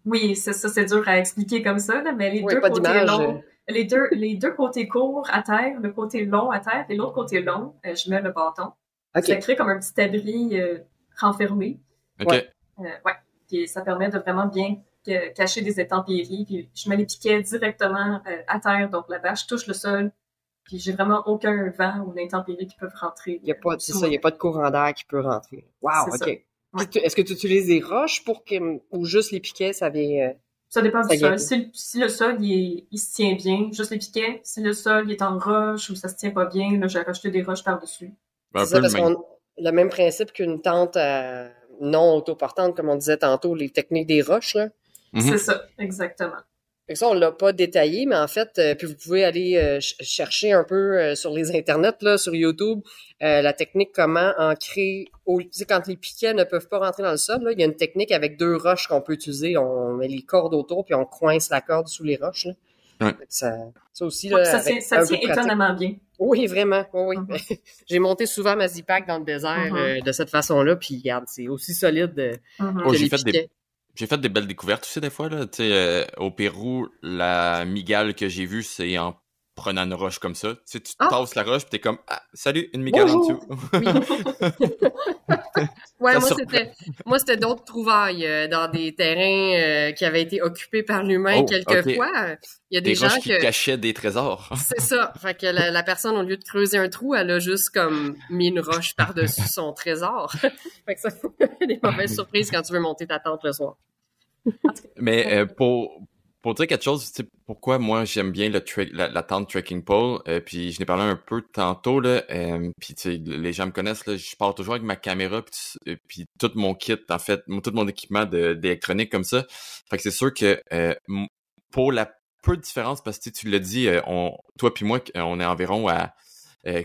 Oui, c'est ça, c'est dur à expliquer comme ça, là, mais les deux côtés longs, les deux côtés courts à terre, le côté long à terre et l'autre côté long, je mets le bâton. Ça crée comme un petit abri renfermé. OK. Puis ça permet de vraiment bien cacher des intempéries. Puis je mets les piquets directement à terre, donc la bâche touche le sol. Puis j'ai vraiment aucun vent ou d'intempéries qui peuvent rentrer. Il y a pas, c'est ça, il y a pas de courant d'air qui peut rentrer. Wow, OK. Ouais. Est-ce que tu utilises des roches ou juste les piquets, ça vient... Ça dépend du sol. Si le sol, il se tient bien, juste les piquets. Si le sol, il est en roche ou ça se tient pas bien, là, j'ai rajouté des roches par-dessus. C'est ça, parce qu'on le même principe qu'une tente non autoportante, comme on disait tantôt, les techniques des roches, là. C'est ça, exactement. Fait que ça, on l'a pas détaillé, mais en fait, puis vous pouvez aller chercher un peu sur les internets, là, sur YouTube, la technique comment ancrer, tu sais, quand les piquets ne peuvent pas rentrer dans le sol, là, il y a une technique avec 2 roches qu'on peut utiliser. On met les cordes autour, puis on coince la corde sous les roches, là. Ouais. Ça aussi, là, ça tient étonnamment bien. Oui, vraiment. Oui. J'ai monté souvent ma Zipac dans le désert de cette façon-là, puis regarde, c'est aussi solide que les piquets. J'ai fait des belles découvertes aussi des fois, là. Tu sais, au Pérou, la migale que j'ai vue, c'est en prenant une roche comme ça. Tu sais, tu te passes la roche pis t'es comme « Ah, salut, une migale en dessous! » Oui. Ouais, moi, c'était d'autres trouvailles dans des terrains qui avaient été occupés par l'humain quelquefois. Il y a des gens qui cachaient des trésors. C'est ça. Fait que la personne, au lieu de creuser un trou, elle a juste comme mis une roche par-dessus son trésor. Fait que ça fait des mauvaises surprises quand tu veux monter ta tente le soir. Mais pour dire quelque chose, tu sais, pourquoi moi j'aime bien la tente trekking pole, puis je n'ai parlé un peu tantôt, là, puis tu sais, les gens me connaissent, là, je pars toujours avec ma caméra, puis tout mon kit, en fait, tout mon équipement d'électronique comme ça. Fait que c'est sûr que pour la peu de différence, parce que tu l'as dit, toi puis moi, on est environ à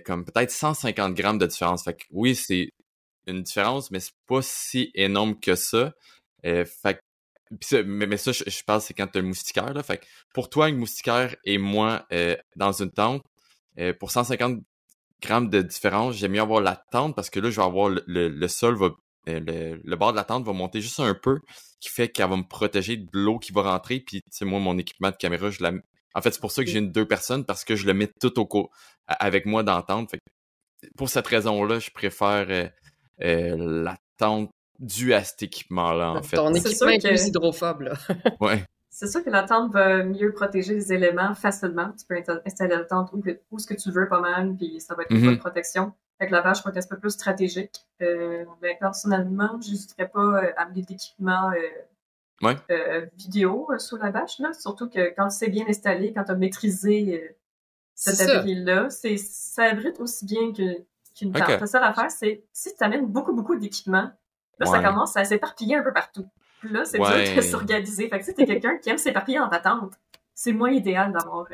comme peut-être 150 grammes de différence. Fait que oui, c'est une différence, mais c'est pas si énorme que ça. Fait que mais ça, je pense, c'est quand t'as le moustiquaire, là. Fait que pour toi, une moustiquaire et moi, dans une tente, pour 150 grammes de différence, j'aime mieux avoir la tente parce que là, je vais avoir le sol le bord de la tente va monter juste un peu, qui fait qu'elle va me protéger de l'eau qui va rentrer. Puis, tu sais, moi, mon équipement de caméra, en fait, c'est pour ça que j'ai 2 personnes parce que je le mets tout avec moi dans la tente. Fait que pour cette raison-là, je préfère la tente dû à cet équipement-là, en fait. Ton équipement est plus hydrophobe, là. Ouais. C'est sûr que la tente va mieux protéger les éléments facilement. Tu peux installer la tente où ce que tu veux pas mal, puis ça va être une bonne protection. Fait que la bâche peut être un peu plus stratégique. Mais personnellement, je n'hésiterais pas à amener d'équipement vidéo sous la bâche, là. Surtout que quand tu sais bien installer, quand tu as maîtrisé cet abri-là, ça abrite aussi bien qu'une tente. La seule affaire, c'est si tu amènes beaucoup d'équipements, là, ça commence à s'éparpiller un peu partout. Puis là, c'est dur de s'organiser. Fait que si t'es quelqu'un qui aime s'éparpiller dans ta tente, c'est moins idéal d'avoir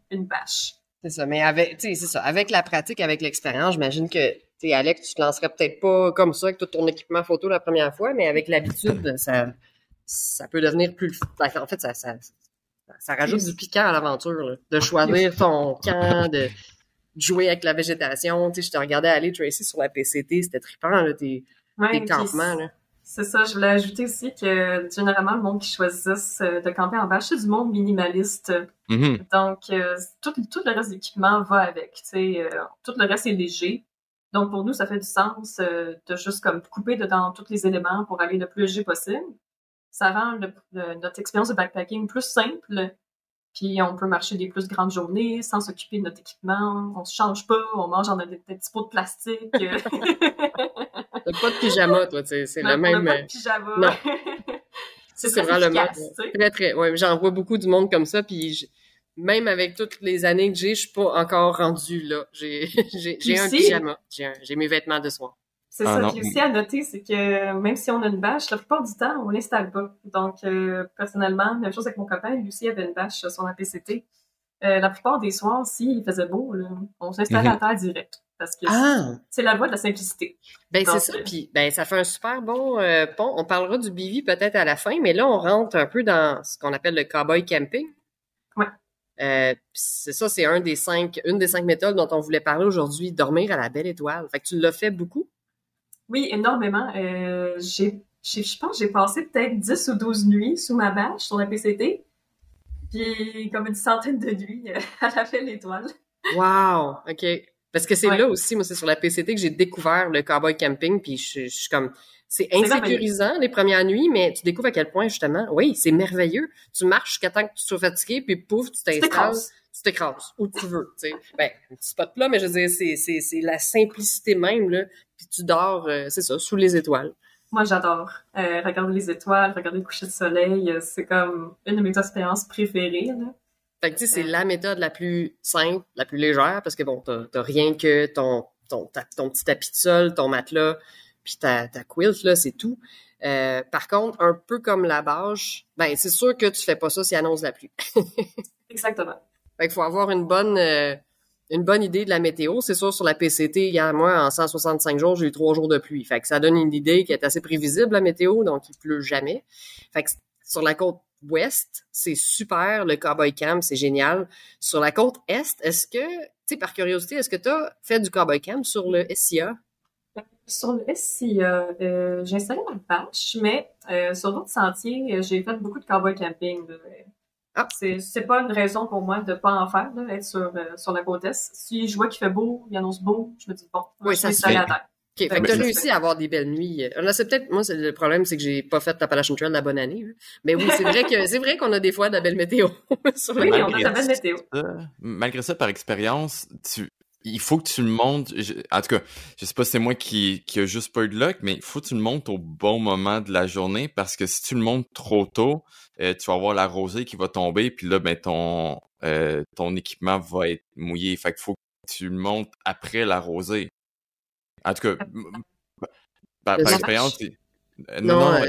une bâche. C'est ça. Mais c'est ça. Avec la pratique, avec l'expérience, j'imagine que, tu sais, Alex, tu te lancerais peut-être pas comme ça avec tout ton équipement photo la première fois, mais avec l'habitude, ça peut devenir plus... En fait, ça rajoute du piquant à l'aventure, là, de choisir ton camp, de jouer avec la végétation. Tu sais, je te regardais aller, Tracy, sur la PCT, c'était trippant, là, tes campements, là. C'est ça, je voulais ajouter aussi que généralement, le monde qui choisisse de camper en bâche, c'est du monde minimaliste. Donc, tout le reste de l'équipement va avec. Tout le reste est léger. Donc, pour nous, ça fait du sens de juste comme couper dedans tous les éléments pour aller le plus léger possible. Ça rend notre expérience de backpacking plus simple. Puis, on peut marcher des plus grandes journées sans s'occuper de notre équipement. On se change pas, on mange dans des petits pots de plastique. T'as pas de pyjama, toi, c'est Non, le on même... n'a pas de pyjama. Non, C'est c'est très vraiment le efficace, même. tu sais. Très, très... Ouais, j'en vois beaucoup du monde comme ça, puis même avec toutes les années que j'ai, je suis pas encore rendue là. J'ai Puis un aussi, pyjama. J'ai mes vêtements de soir. c'est Ah ça. non. Puis aussi à noter, c'est que même si on a une bâche, la plupart du temps, on l'installe pas. Donc, personnellement, même chose avec mon copain, lui aussi avait une bâche sur la PCT. La plupart des soirs, s'il faisait beau, là, on s'installait à terre direct. Parce que Ah! c'est la voie de la simplicité. Ben, c'est Donc, ça. Puis, ben, ça fait un super bon pont. On parlera du bivy peut-être à la fin, mais là, on rentre un peu dans ce qu'on appelle le cowboy camping. Ouais. C'est ça, c'est une des cinq méthodes dont on voulait parler aujourd'hui, dormir à la belle étoile. Fait que tu l'as fait beaucoup? Oui, énormément. Je pense que j'ai passé peut-être 10 ou 12 nuits sous ma bâche sur la PCT. Puis comme une centaine de nuits à la belle étoile. Wow! OK. Parce que c'est Ouais. là aussi, moi, c'est sur la PCT que j'ai découvert le cowboy camping, puis je suis comme... C'est merveilleux. insécurisant les premières nuits, mais tu découvres à quel point, justement, oui, c'est merveilleux. Tu marches jusqu'à temps que tu sois fatigué, puis pouf, tu t'installes, tu t'écrases, où tu veux, tu sais. Ben, un petit spot là, mais je veux dire, c'est la simplicité même, là, puis tu dors, c'est ça, sous les étoiles. Moi, j'adore regarder les étoiles, regarder le coucher de soleil. C'est comme une de mes expériences préférées, là. Fait que, tu sais, c'est la méthode la plus simple, la plus légère, parce que bon, t'as rien que ton petit tapis de sol, ton matelas, puis ta quilt, là, c'est tout. Par contre, un peu comme la bâche, ben, c'est sûr que tu fais pas ça s'il annonce la pluie. Exactement. Fait qu'il faut avoir une bonne idée de la météo. C'est sûr, sur la PCT, moi, en 165 jours, j'ai eu 3 jours de pluie. Fait que ça donne une idée qui est assez prévisible, la météo, donc il pleut jamais. Fait que sur la côte ouest, c'est super, le Cowboy Camp, c'est génial. Sur la côte est, est-ce que, tu sais, par curiosité, est-ce que tu as fait du Cowboy Camp sur le SIA? Sur le SIA, j'ai installé ma bâche, mais sur d'autres sentiers, j'ai fait beaucoup de cowboy camping, là. Ah. C'est pas une raison pour moi de pas en faire, là, être sur la côte est. Si je vois qu'il fait beau, il annonce beau, je me dis bon, Oui, je ça vais se installer fait. à terre. OK, fait que t'as réussi à avoir des belles nuits. Là, c'est peut-être, moi, le problème, c'est que j'ai pas fait l'Appalachian Trail la bonne année. Hein. Mais oui, c'est vrai qu'on a des fois de la belle météo. sur Oui, le on a de la belle météo. Malgré ça, par expérience, il faut que tu le montes. En tout cas, je sais pas si c'est moi qui a juste pas eu de luck, mais il faut que tu le montes au bon moment de la journée parce que si tu le montes trop tôt, tu vas avoir la rosée qui va tomber, puis là, ben ton équipement va être mouillé. Fait qu'il faut que tu le montes après la rosée. En tout cas, par Ça expérience, marche. non, Non,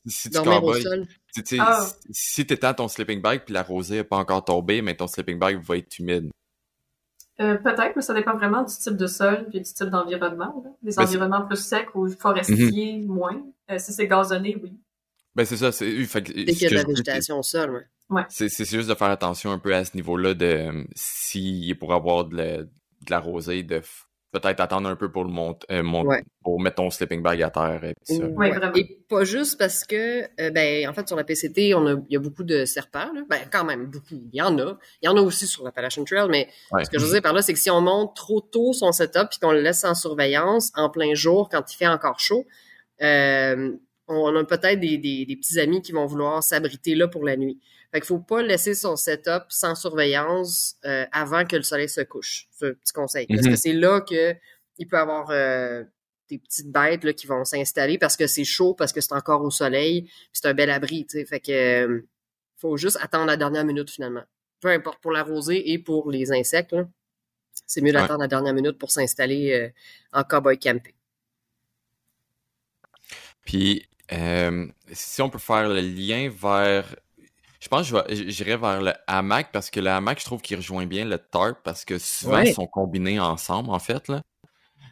si tu dormir au cowboy, sol. tu sais, Ah. si t'étends ton sleeping bag puis la rosée n'a pas encore tombé, mais ton sleeping bag va être humide. Peut-être, mais ça dépend vraiment du type de sol puis du type d'environnement, là. Des Ben, environnements plus secs ou forestiers, moins. Si c'est gazonné, oui. Ben c'est ça, fait que Dès ce qu'il y a que de la je dis, végétation au sol, ouais. c'est juste de faire attention un peu à ce niveau-là de s'il est pour avoir de la rosée, peut-être attendre un peu pour Ouais. pour mettre ton sleeping bag à terre et tout ça. Ouais, vraiment. Et pas juste parce que, en fait, sur la PCT, il y a beaucoup de serpents, là. Ben, quand même, beaucoup. Il y en a. Il y en a aussi sur l'Appalachian Trail, mais Ouais. ce que je veux dire par là, c'est que si on monte trop tôt son setup puis qu'on le laisse en surveillance en plein jour quand il fait encore chaud, on a peut-être des petits amis qui vont vouloir s'abriter là pour la nuit. Fait qu'il faut pas laisser son setup sans surveillance avant que le soleil se couche. C'est un petit conseil. Parce que c'est là que il peut y avoir des petites bêtes là, qui vont s'installer parce que c'est chaud, parce que c'est encore au soleil, puis c'est un bel abri, tu sais. Fait que faut juste attendre la dernière minute finalement. Peu importe pour la rosée et pour les insectes, là, c'est mieux d'attendre la dernière minute pour s'installer en cowboy camping. Puis si on peut faire le lien vers, je pense que j'irais vers le hamac parce que le hamac, je trouve qu'il rejoint bien le tarp parce que souvent ils sont combinés ensemble en fait là.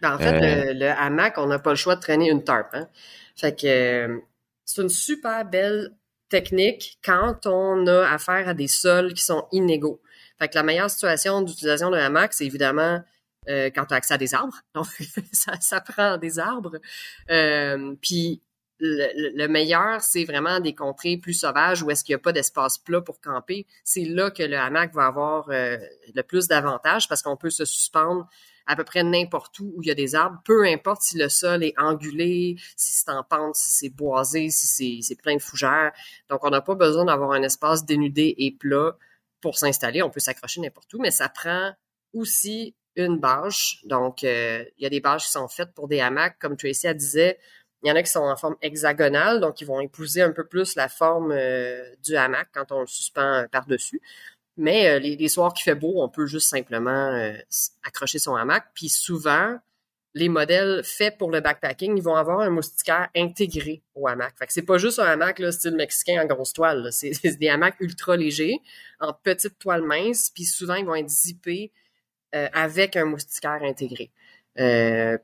Ben, en fait, le hamac, on n'a pas le choix de traîner une tarp. Hein? Fait que c'est une super belle technique quand on a affaire à des sols qui sont inégaux. Fait que la meilleure situation d'utilisation d'un hamac, c'est évidemment quand tu as accès à des arbres. Donc, ça prend des arbres. Puis le meilleur, c'est vraiment des contrées plus sauvages où est-ce qu'il n'y a pas d'espace plat pour camper. C'est là que le hamac va avoir le plus d'avantages parce qu'on peut se suspendre à peu près n'importe où il y a des arbres, peu importe si le sol est angulé, si c'est en pente, si c'est boisé, si c'est plein de fougères. Donc, on n'a pas besoin d'avoir un espace dénudé et plat pour s'installer. On peut s'accrocher n'importe où, mais ça prend aussi une bâche. Donc, il y a des bâches qui sont faites pour des hamacs, comme Tracy elle disait. Il y en a qui sont en forme hexagonale, donc ils vont épouser un peu plus la forme du hamac quand on le suspend par-dessus. Mais les soirs qu'il fait beau, on peut juste simplement accrocher son hamac. Puis souvent, les modèles faits pour le backpacking, ils vont avoir un moustiquaire intégré au hamac. Fait que c'est pas juste un hamac là, style mexicain en grosse toile. Là. C'est des hamacs ultra légers, en petite toile mince, puis souvent, ils vont être zippés avec un moustiquaire intégré.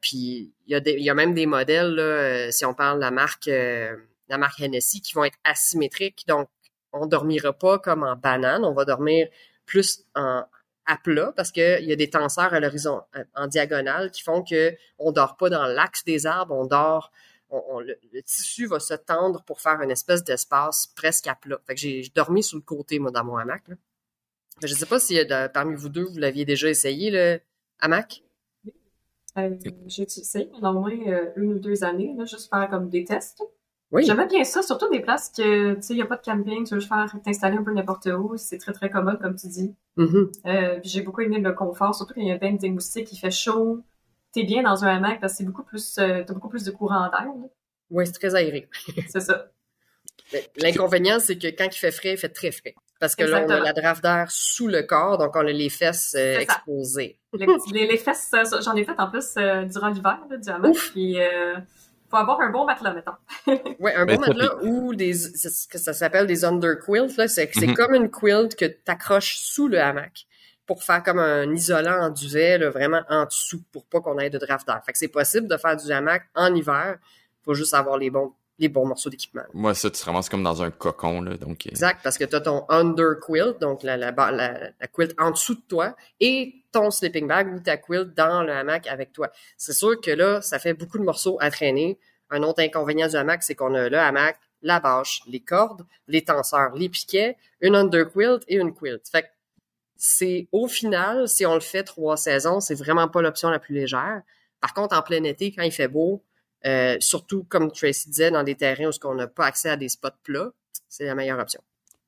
Puis il y a même des modèles, là, si on parle de la marque Hennessy, qui vont être asymétriques. Donc, on dormira pas comme en banane, on va dormir plus à plat parce que il y a des tenseurs à l'horizon, en diagonale, qui font que on dort pas dans l'axe des arbres, on dort, le tissu va se tendre pour faire une espèce d'espace presque à plat. Fait que j'ai dormi sur le côté, moi, dans mon hamac, là. Je sais pas si parmi vous deux, vous l'aviez déjà essayé, le hamac? J'ai essayé pendant au moins 1 ou 2 années, là, juste faire comme des tests. Oui. J'aimais bien ça, surtout des places que, tu sais, il n'y a pas de camping, tu veux juste t'installer un peu n'importe où, c'est très, très commode, comme tu dis. Mm-hmm. Puis j'ai beaucoup aimé le confort, surtout quand il y a bien des moustiques, il fait chaud, t'es bien dans un hamac parce que c'est beaucoup plus, t'as beaucoup plus de courant d'air, là. Oui, c'est très aéré. C'est ça. L'inconvénient, c'est que quand il fait frais, il fait très frais. Parce que là, on a la draft d'air sous le corps, donc on a les fesses exposées. Les fesses, ça, j'en ai fait en plus durant l'hiver, là, du hamac, puis faut avoir un bon matelas, mettons. Oui, un bon matelas ou c'est ce que ça s'appelle des underquilts, là. C'est comme une quilt que t'accroches sous le hamac pour faire comme un isolant en duvet, là, vraiment en dessous, pour pas qu'on ait de draft d'air. Fait que c'est possible de faire du hamac en hiver. Faut juste avoir les bons morceaux d'équipement. Moi, ça, tu te ramasses comme dans un cocon, là, donc... Exact, parce que tu as ton under quilt, donc la quilt en dessous de toi, et ton sleeping bag ou ta quilt dans le hamac avec toi. C'est sûr que là, ça fait beaucoup de morceaux à traîner. Un autre inconvénient du hamac, c'est qu'on a le hamac, la bâche, les cordes, les tenseurs, les piquets, une under quilt et une quilt. Fait que c'est, au final, si on le fait 3 saisons, c'est vraiment pas l'option la plus légère. Par contre, en plein été, quand il fait beau, surtout, comme Tracy disait, dans des terrains où on n'a pas accès à des spots plats, c'est la meilleure option.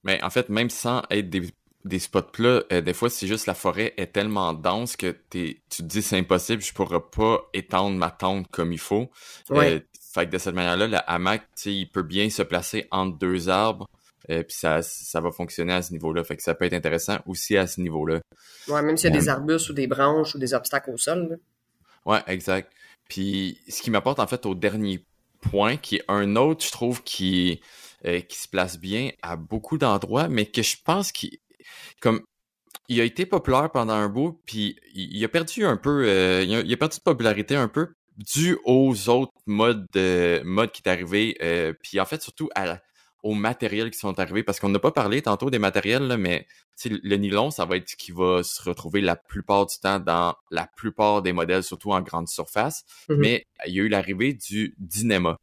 Mais en fait, même sans être des spots plats, des fois, c'est juste la forêt est tellement dense que tu te dis c'est impossible, je pourrais pas étendre ma tente comme il faut. Ouais. Fait que de cette manière-là, le hamac, tu sais, il peut bien se placer entre 2 arbres, puis ça va fonctionner à ce niveau-là. Fait que ça peut être intéressant aussi à ce niveau-là. Ouais, même s'il y a des arbustes ou des branches ou des obstacles au sol, là. Ouais, exact. Puis ce qui m'apporte en fait au dernier point, qui est un autre, je trouve, qui se place bien à beaucoup d'endroits, mais que je pense qu'il a été populaire pendant un bout, puis il a perdu un peu, il a perdu de popularité un peu dû aux autres modes qui est arrivé, puis en fait surtout aux matériels qui sont arrivés, parce qu'on n'a pas parlé tantôt des matériels, là, mais le nylon, ça va être ce qui va se retrouver la plupart du temps dans la plupart des modèles, surtout en grande surface. Mm-hmm. Mais il y a eu l'arrivée du Dyneema.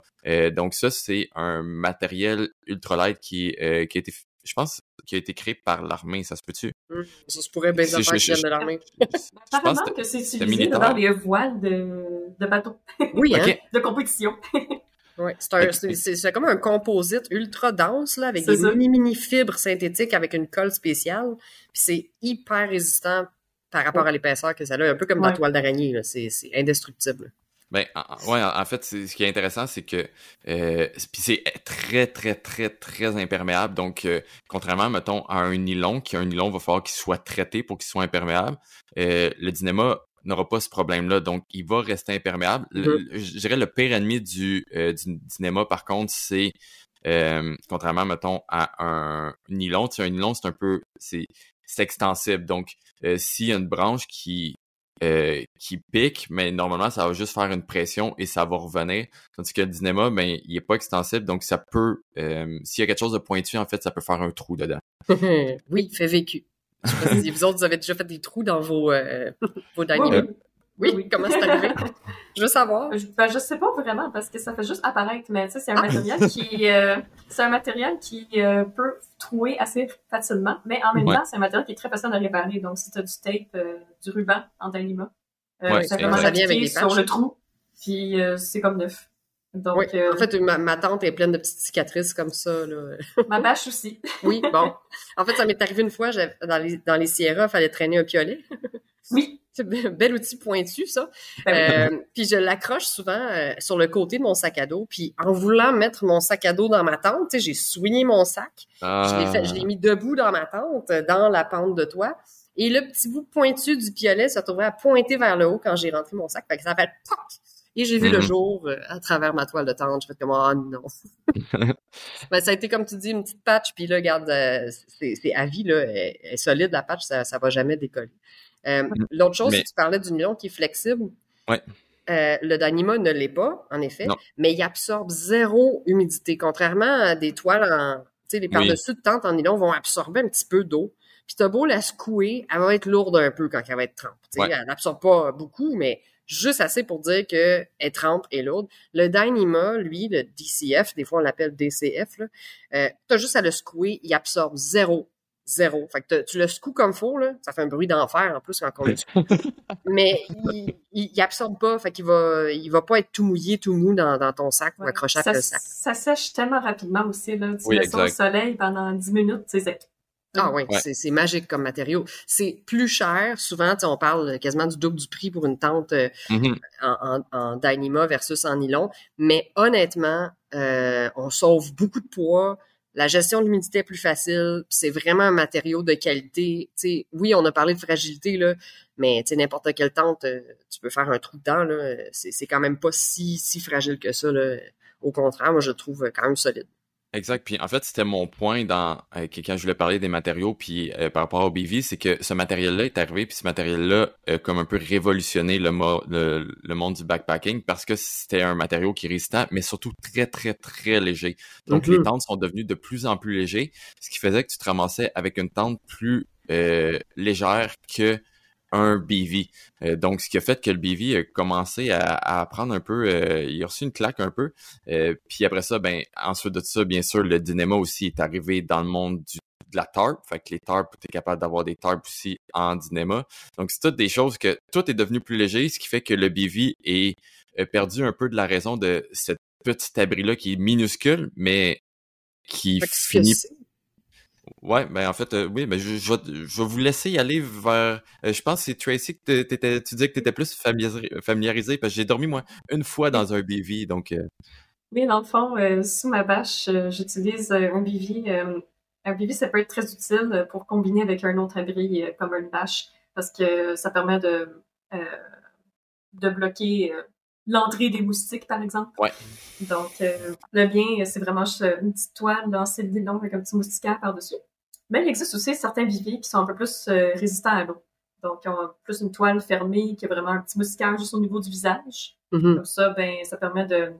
Donc ça, c'est un matériel ultralight qui a été, je pense, qui a été créé par l'armée, ça se peut-tu? Ça se pourrait bien faire qui viennent de l'armée. Apparemment que c'est utilisé dans les voiles de bateaux. Oui, hein? De compétition. Oui, c'est comme un composite ultra dense, là, avec des mini fibres synthétiques avec une colle spéciale. Puis c'est hyper résistant par rapport à l'épaisseur que ça a, un peu comme dans la toile d'araignée, là. C'est indestructible. Ben, en fait, ce qui est intéressant, c'est que puis c'est très, très, très, très imperméable. Donc, contrairement, mettons, à un nylon va falloir qu'il soit traité pour qu'il soit imperméable. Le Dyneema n'aura pas ce problème-là, donc il va rester imperméable. Je dirais le pire ennemi du Dyneema, par contre, c'est contrairement, mettons, à un nylon. Tu sais, un nylon, c'est un peu, c'est extensible. Donc, s'il y a une branche qui pique, mais normalement, ça va juste faire une pression et ça va revenir. Tandis que le Dyneema, ben, il est pas extensible, donc ça peut, s'il y a quelque chose de pointu, en fait, ça peut faire un trou dedans. Oui, fait vécu. Je sais pas si vous autres, vous avez déjà fait des trous dans vos dining. Oui, comment c'est arrivé? Je veux savoir. Je sais pas vraiment, parce que ça fait juste apparaître, mais tu sais, c'est un matériel qui peut trouer assez facilement, mais en même temps, c'est un matériel qui est très facile à réparer. Donc, si tu as du tape, du ruban en Dyneema, ça commence à piquer sur le trou, puis c'est comme neuf. Donc, oui, en fait, ma tante est pleine de petites cicatrices comme ça, là. Ma bâche aussi. Oui, bon. En fait, ça m'est arrivé une fois, dans les Sierras, il fallait traîner un piolet. Oui. C'est un bel outil pointu, ça. Puis je l'accroche souvent sur le côté de mon sac à dos. Puis en voulant mettre mon sac à dos dans ma tente, tu sais, j'ai soigné mon sac. Je l'ai mis debout dans ma tente, dans la pente de toit. Et le petit bout pointu du piolet se trouvait à pointer vers le haut quand j'ai rentré mon sac. Fait que ça fait « poc ». Et j'ai vu le jour à travers ma toile de tente. Je fais comme « ah non ». Ben, ça a été, comme tu dis, une petite patch. Puis là, regarde, c'est à vie, là. Elle est solide, la patch. Ça va jamais décoller. L'autre chose, tu parlais du nylon qui est flexible. Ouais. Le Dyneema ne l'est pas, en effet. Non. Mais il absorbe zéro humidité. Contrairement à des toiles tu sais, les par-dessus de tente en nylon vont absorber un petit peu d'eau. Puis t'as beau la secouer, elle va être lourde un peu quand elle va être trempe. Elle n'absorbe pas beaucoup, mais juste assez pour dire que elle trempe et lourde. Le Dyneema, lui, le DCF, des fois on l'appelle DCF, t'as juste à le secouer, il absorbe zéro. Fait que tu le secoues comme faut, là. Ça fait un bruit d'enfer, en plus, quand on le secoue. Mais il absorbe pas, fait qu'il va pas être tout mouillé, tout mou dans ton sac ou accroché à le sac. Ça sèche tellement rapidement aussi, là. Tu mets ça au soleil pendant 10 minutes, c'est sec. Ah oui, c'est magique comme matériau. C'est plus cher. Souvent, on parle quasiment du double du prix pour une tente en Dyneema versus en nylon. Mais honnêtement, on sauve beaucoup de poids. La gestion de l'humidité est plus facile. C'est vraiment un matériau de qualité. T'sais, oui, on a parlé de fragilité, là, mais n'importe quelle tente, tu peux faire un trou dedans. Là, c'est quand même pas si fragile que ça. Là. Au contraire, moi, je le trouve quand même solide. Exact. Puis en fait, c'était mon point quand je voulais parler des matériaux, puis par rapport au BV, c'est que ce matériel-là est arrivé, puis ce matériel-là a comme un peu révolutionné le monde du backpacking parce que c'était un matériau qui est résistant, mais surtout très, très, très léger. Donc les tentes sont devenues de plus en plus légères, ce qui faisait que tu te ramassais avec une tente plus légère que un BV. Donc, ce qui a fait que le BV a commencé à prendre un peu, il a reçu une claque un peu. Puis après ça, ensuite de ça, bien sûr, le Dyneema aussi est arrivé dans le monde de la tarp. Fait que les tarps, tu es capable d'avoir des tarps aussi en Dyneema. Donc, c'est toutes des choses que tout est devenu plus léger, ce qui fait que le BV a perdu un peu de la raison de cette petite abri-là qui est minuscule, mais qui finit... Ouais, en fait, oui, je vais vous laisser y aller vers... je pense que c'est Tracy que tu disais que tu étais plus familiarisé parce que j'ai dormi, moi, une fois dans un BV, donc... Oui, dans le fond, sous ma bâche, j'utilise un BV. Un BV, ça peut être très utile pour combiner avec un autre abri comme une bâche parce que ça permet de bloquer l'entrée des moustiques, par exemple. Ouais. Donc, le bien, c'est vraiment juste une petite toile lancée de nylon avec un petit moustiquaire par-dessus. Mais il existe aussi certains bivets qui sont un peu plus résistants à l'eau. Donc, ils ont plus une toile fermée qui a vraiment un petit moustiquaire juste au niveau du visage. Comme ça, ça permet de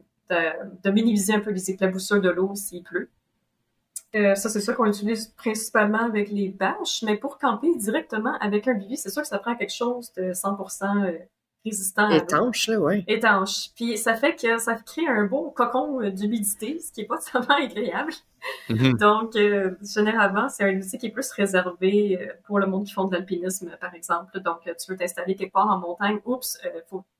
minimiser un peu les éclaboussures de l'eau s'il pleut. Ça, c'est ça qu'on utilise principalement avec les bâches. Mais pour camper directement avec un bivet, c'est sûr que ça prend quelque chose de 100% résistant à l'eau. Étanche, là, ouais. Étanche. Puis ça fait que ça crée un beau cocon d'humidité, ce qui est pas tellement agréable. Donc, généralement, c'est un outil qui est plus réservé pour le monde qui font de l'alpinisme, par exemple. Donc, tu veux t'installer quelque part en montagne. Oups,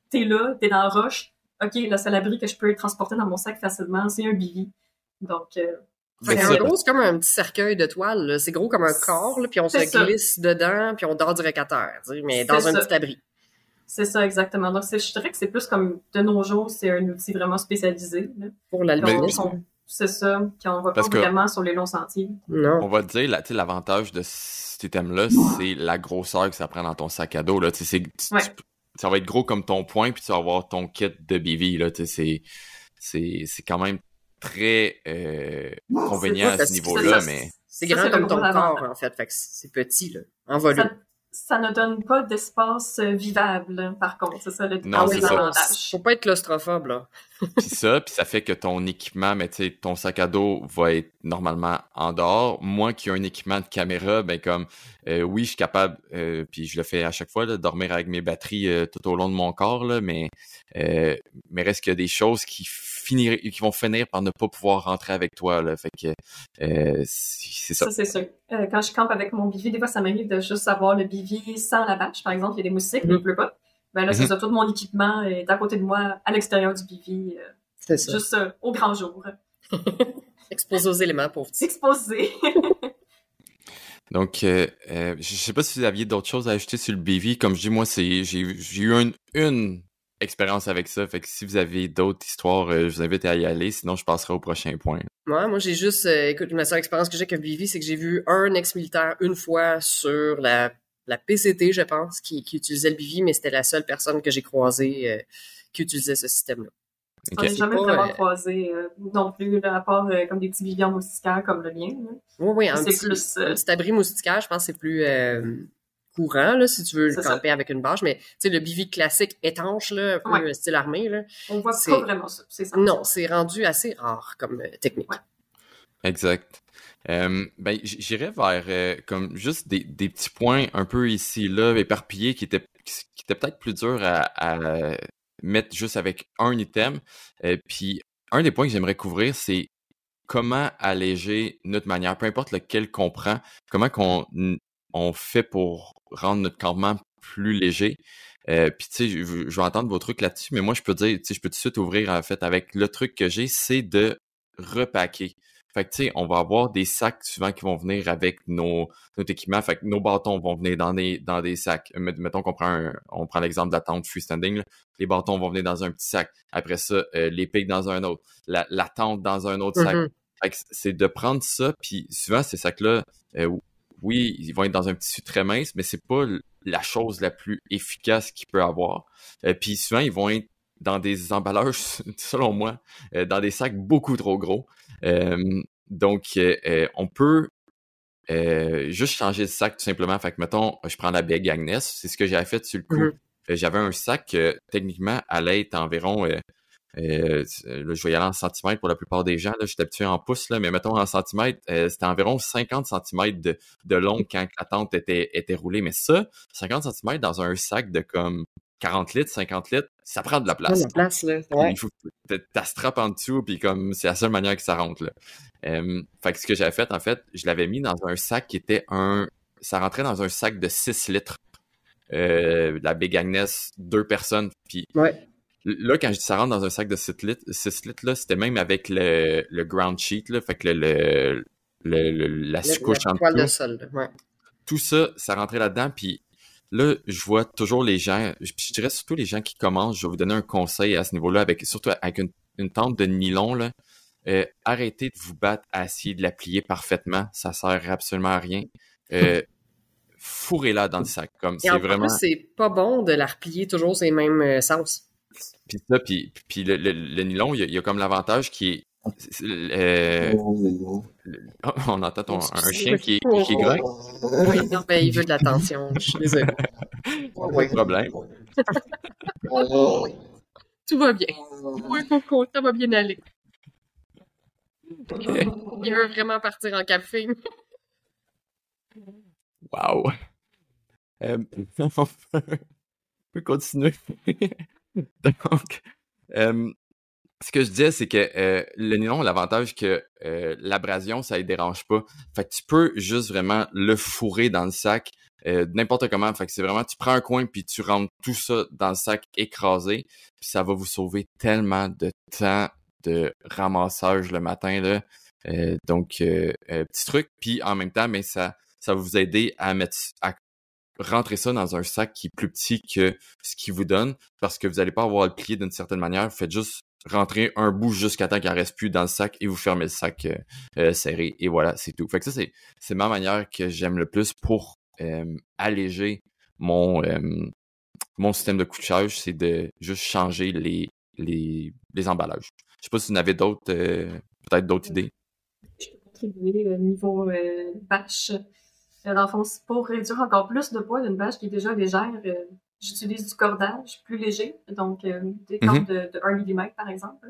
t'es là, t'es dans la roche. OK, le seul abri que je peux transporter dans mon sac facilement, c'est un bivy. Donc, c'est gros, c'est comme un petit cercueil de toile. Là. C'est gros comme un corps, là, puis on se glisse dedans, puis on dort direct à terre, mais dans un petit abri. C'est ça, exactement. Donc, je dirais que c'est plus comme, de nos jours, c'est un outil vraiment spécialisé. Là. Pour l'alpinisme. C'est ça, qu'on va pas vraiment sur les longs sentiers. Non. On va te dire, l'avantage de cet item-là, c'est la grosseur que ça prend dans ton sac à dos. Là. Ça va être gros comme ton poing, puis tu vas avoir ton kit de BV. Là. C'est quand même très convenient à ce niveau-là. Mais c'est grand comme ton corps, en fait. Fait que c'est petit, là, en volume. Ça ne donne pas d'espace vivable, par contre. C'est ça le avantage. Faut pas être claustrophobe, là. Puis ça fait que ton équipement, ton sac à dos va être normalement en dehors. Moi qui ai un équipement de caméra, oui, je suis capable, puis je le fais à chaque fois, là, dormir avec mes batteries tout au long de mon corps, là, mais reste qu'il y a des choses qui vont finir par ne pas pouvoir rentrer avec toi, là. Fait que c'est ça. Ça, c'est sûr. Quand je campe avec mon bivy, des fois, ça m'arrive de juste avoir le bivy sans la bâche, par exemple. Il y a des moustiques, mais il pleut pas. Là, c'est ça, tout mon équipement est à côté de moi, à l'extérieur du bivy. C'est ça. Juste au grand jour. Exposé aux éléments, pauvre petit. Exposé. Donc, je sais pas si vous aviez d'autres choses à ajouter sur le BV. Comme je dis, moi, j'ai eu une expérience avec ça. Fait que si vous avez d'autres histoires, je vous invite à y aller. Sinon, je passerai au prochain point. Ouais, moi, j'ai juste, écoute, la seule expérience que j'ai avec BV, c'est que j'ai vu un ex-militaire une fois sur la PCT, je pense, qui utilisait le BV, mais c'était la seule personne que j'ai croisée qui utilisait ce système-là. On n'est jamais vraiment croisé non plus, là, à part comme des petits vivants moustiquaires comme le mien. Là. Oui, un petit abri moustiquaire, je pense que c'est plus courant, là, si tu veux camper avec une bâche, mais tu sais, le BV classique étanche, là, un peu style armé, là. On voit pas vraiment ça, c'est ça. Non, c'est rendu assez rare comme technique. Ouais. Exact. Ben, j'irais vers comme juste des petits points un peu ici, là, éparpillés qui étaient peut-être plus durs à mettre juste avec un item. Puis un des points que j'aimerais couvrir, c'est comment alléger notre manière, peu importe lequel qu'on prend, comment on fait pour rendre notre campement plus léger. Puis tu sais, je vais entendre vos trucs là-dessus, mais moi je peux dire, tu sais, je peux tout de suite ouvrir en fait avec le truc que j'ai, c'est de repacker. Fait que tu sais, on va avoir des sacs souvent qui vont venir avec notre équipement. Fait que nos bâtons vont venir dans des sacs. Mettons qu'on on prend l'exemple de la tente freestanding, là. Les bâtons vont venir dans un petit sac. Après ça, les pics dans un autre. La tente dans un autre sac. Fait que c'est de prendre ça, puis souvent ces sacs-là, oui, ils vont être dans un tissu très mince, mais c'est pas la chose la plus efficace qu'il peut avoir. Puis souvent, ils vont être dans des emballages, selon moi, dans des sacs beaucoup trop gros. Donc, on peut juste changer de sac tout simplement. Fait que, mettons, je prends la baie Agnès, c'est ce que j'avais fait sur le coup. J'avais un sac techniquement allait être environ... là, je vais y aller en centimètres pour la plupart des gens. Là, j'étais habitué en pouces, là, mais mettons en centimètres, c'était environ 50 centimètres de long quand la tente était roulée. Mais ça, 50 centimètres dans un sac de comme 40 litres, 50 litres, ça prend de la place. De la place, là. Ouais. Il faut que t'as strap en dessous, puis comme c'est la seule manière que ça rentre. Là. Fait que ce que j'avais fait, en fait, je l'avais mis dans un sac qui était ça rentrait dans un sac de 6 litres. La Big Agnès, 2 personnes. Puis là, quand je dis ça rentre dans un sac de 6 litres, là, c'était même avec le ground sheet, là, fait que la sous-couche en dessous. De sol, ouais. Tout ça, ça rentrait là-dedans, puis là, je vois toujours les gens, je dirais surtout les gens qui commencent, je vais vous donner un conseil à ce niveau-là, surtout avec une tente de nylon, là. Arrêtez de vous battre à essayer de la plier parfaitement, ça sert absolument à rien. Fourrez-la dans le sac, comme c'est vraiment... plus, c'est pas bon de la replier toujours sur les mêmes sens. Puis ça, puis le nylon, il y a comme l'avantage qui est... on entend un chien qui est grec. Oui, non, ben, il veut de l'attention, je suis désolée. Pas de problème. Tout va bien. Oui, Coco, ça va bien aller. Il veut vraiment partir en café. Wow. On peut continuer. Donc, ce que je disais, c'est que le nylon, l'avantage que l'abrasion, ça ne dérange pas. Fait que tu peux juste vraiment le fourrer dans le sac n'importe comment. Fait que c'est vraiment, tu prends un coin puis tu rentres tout ça dans le sac écrasé. Puis ça va vous sauver tellement de temps de ramassage le matin, là. Donc, petit truc. Puis en même temps, mais ça va vous aider à rentrer ça dans un sac qui est plus petit que ce qu'il vous donne, parce que vous n'allez pas avoir à le plier d'une certaine manière. Faites juste rentrer un bout jusqu'à temps qu'il en reste plus dans le sac et vous fermez le sac serré. Et voilà, c'est tout. Fait que ça, c'est ma manière que j'aime le plus pour alléger mon système de couchage, c'est de juste changer les emballages. Je sais pas si vous en avez d'autres, peut-être d'autres idées. Je peux contribuer au niveau bâche. Dans le fond, c'est pour réduire encore plus le poids d'une bâche qui est déjà légère. J'utilise du cordage plus léger, donc des cordes de 1 mm par exemple.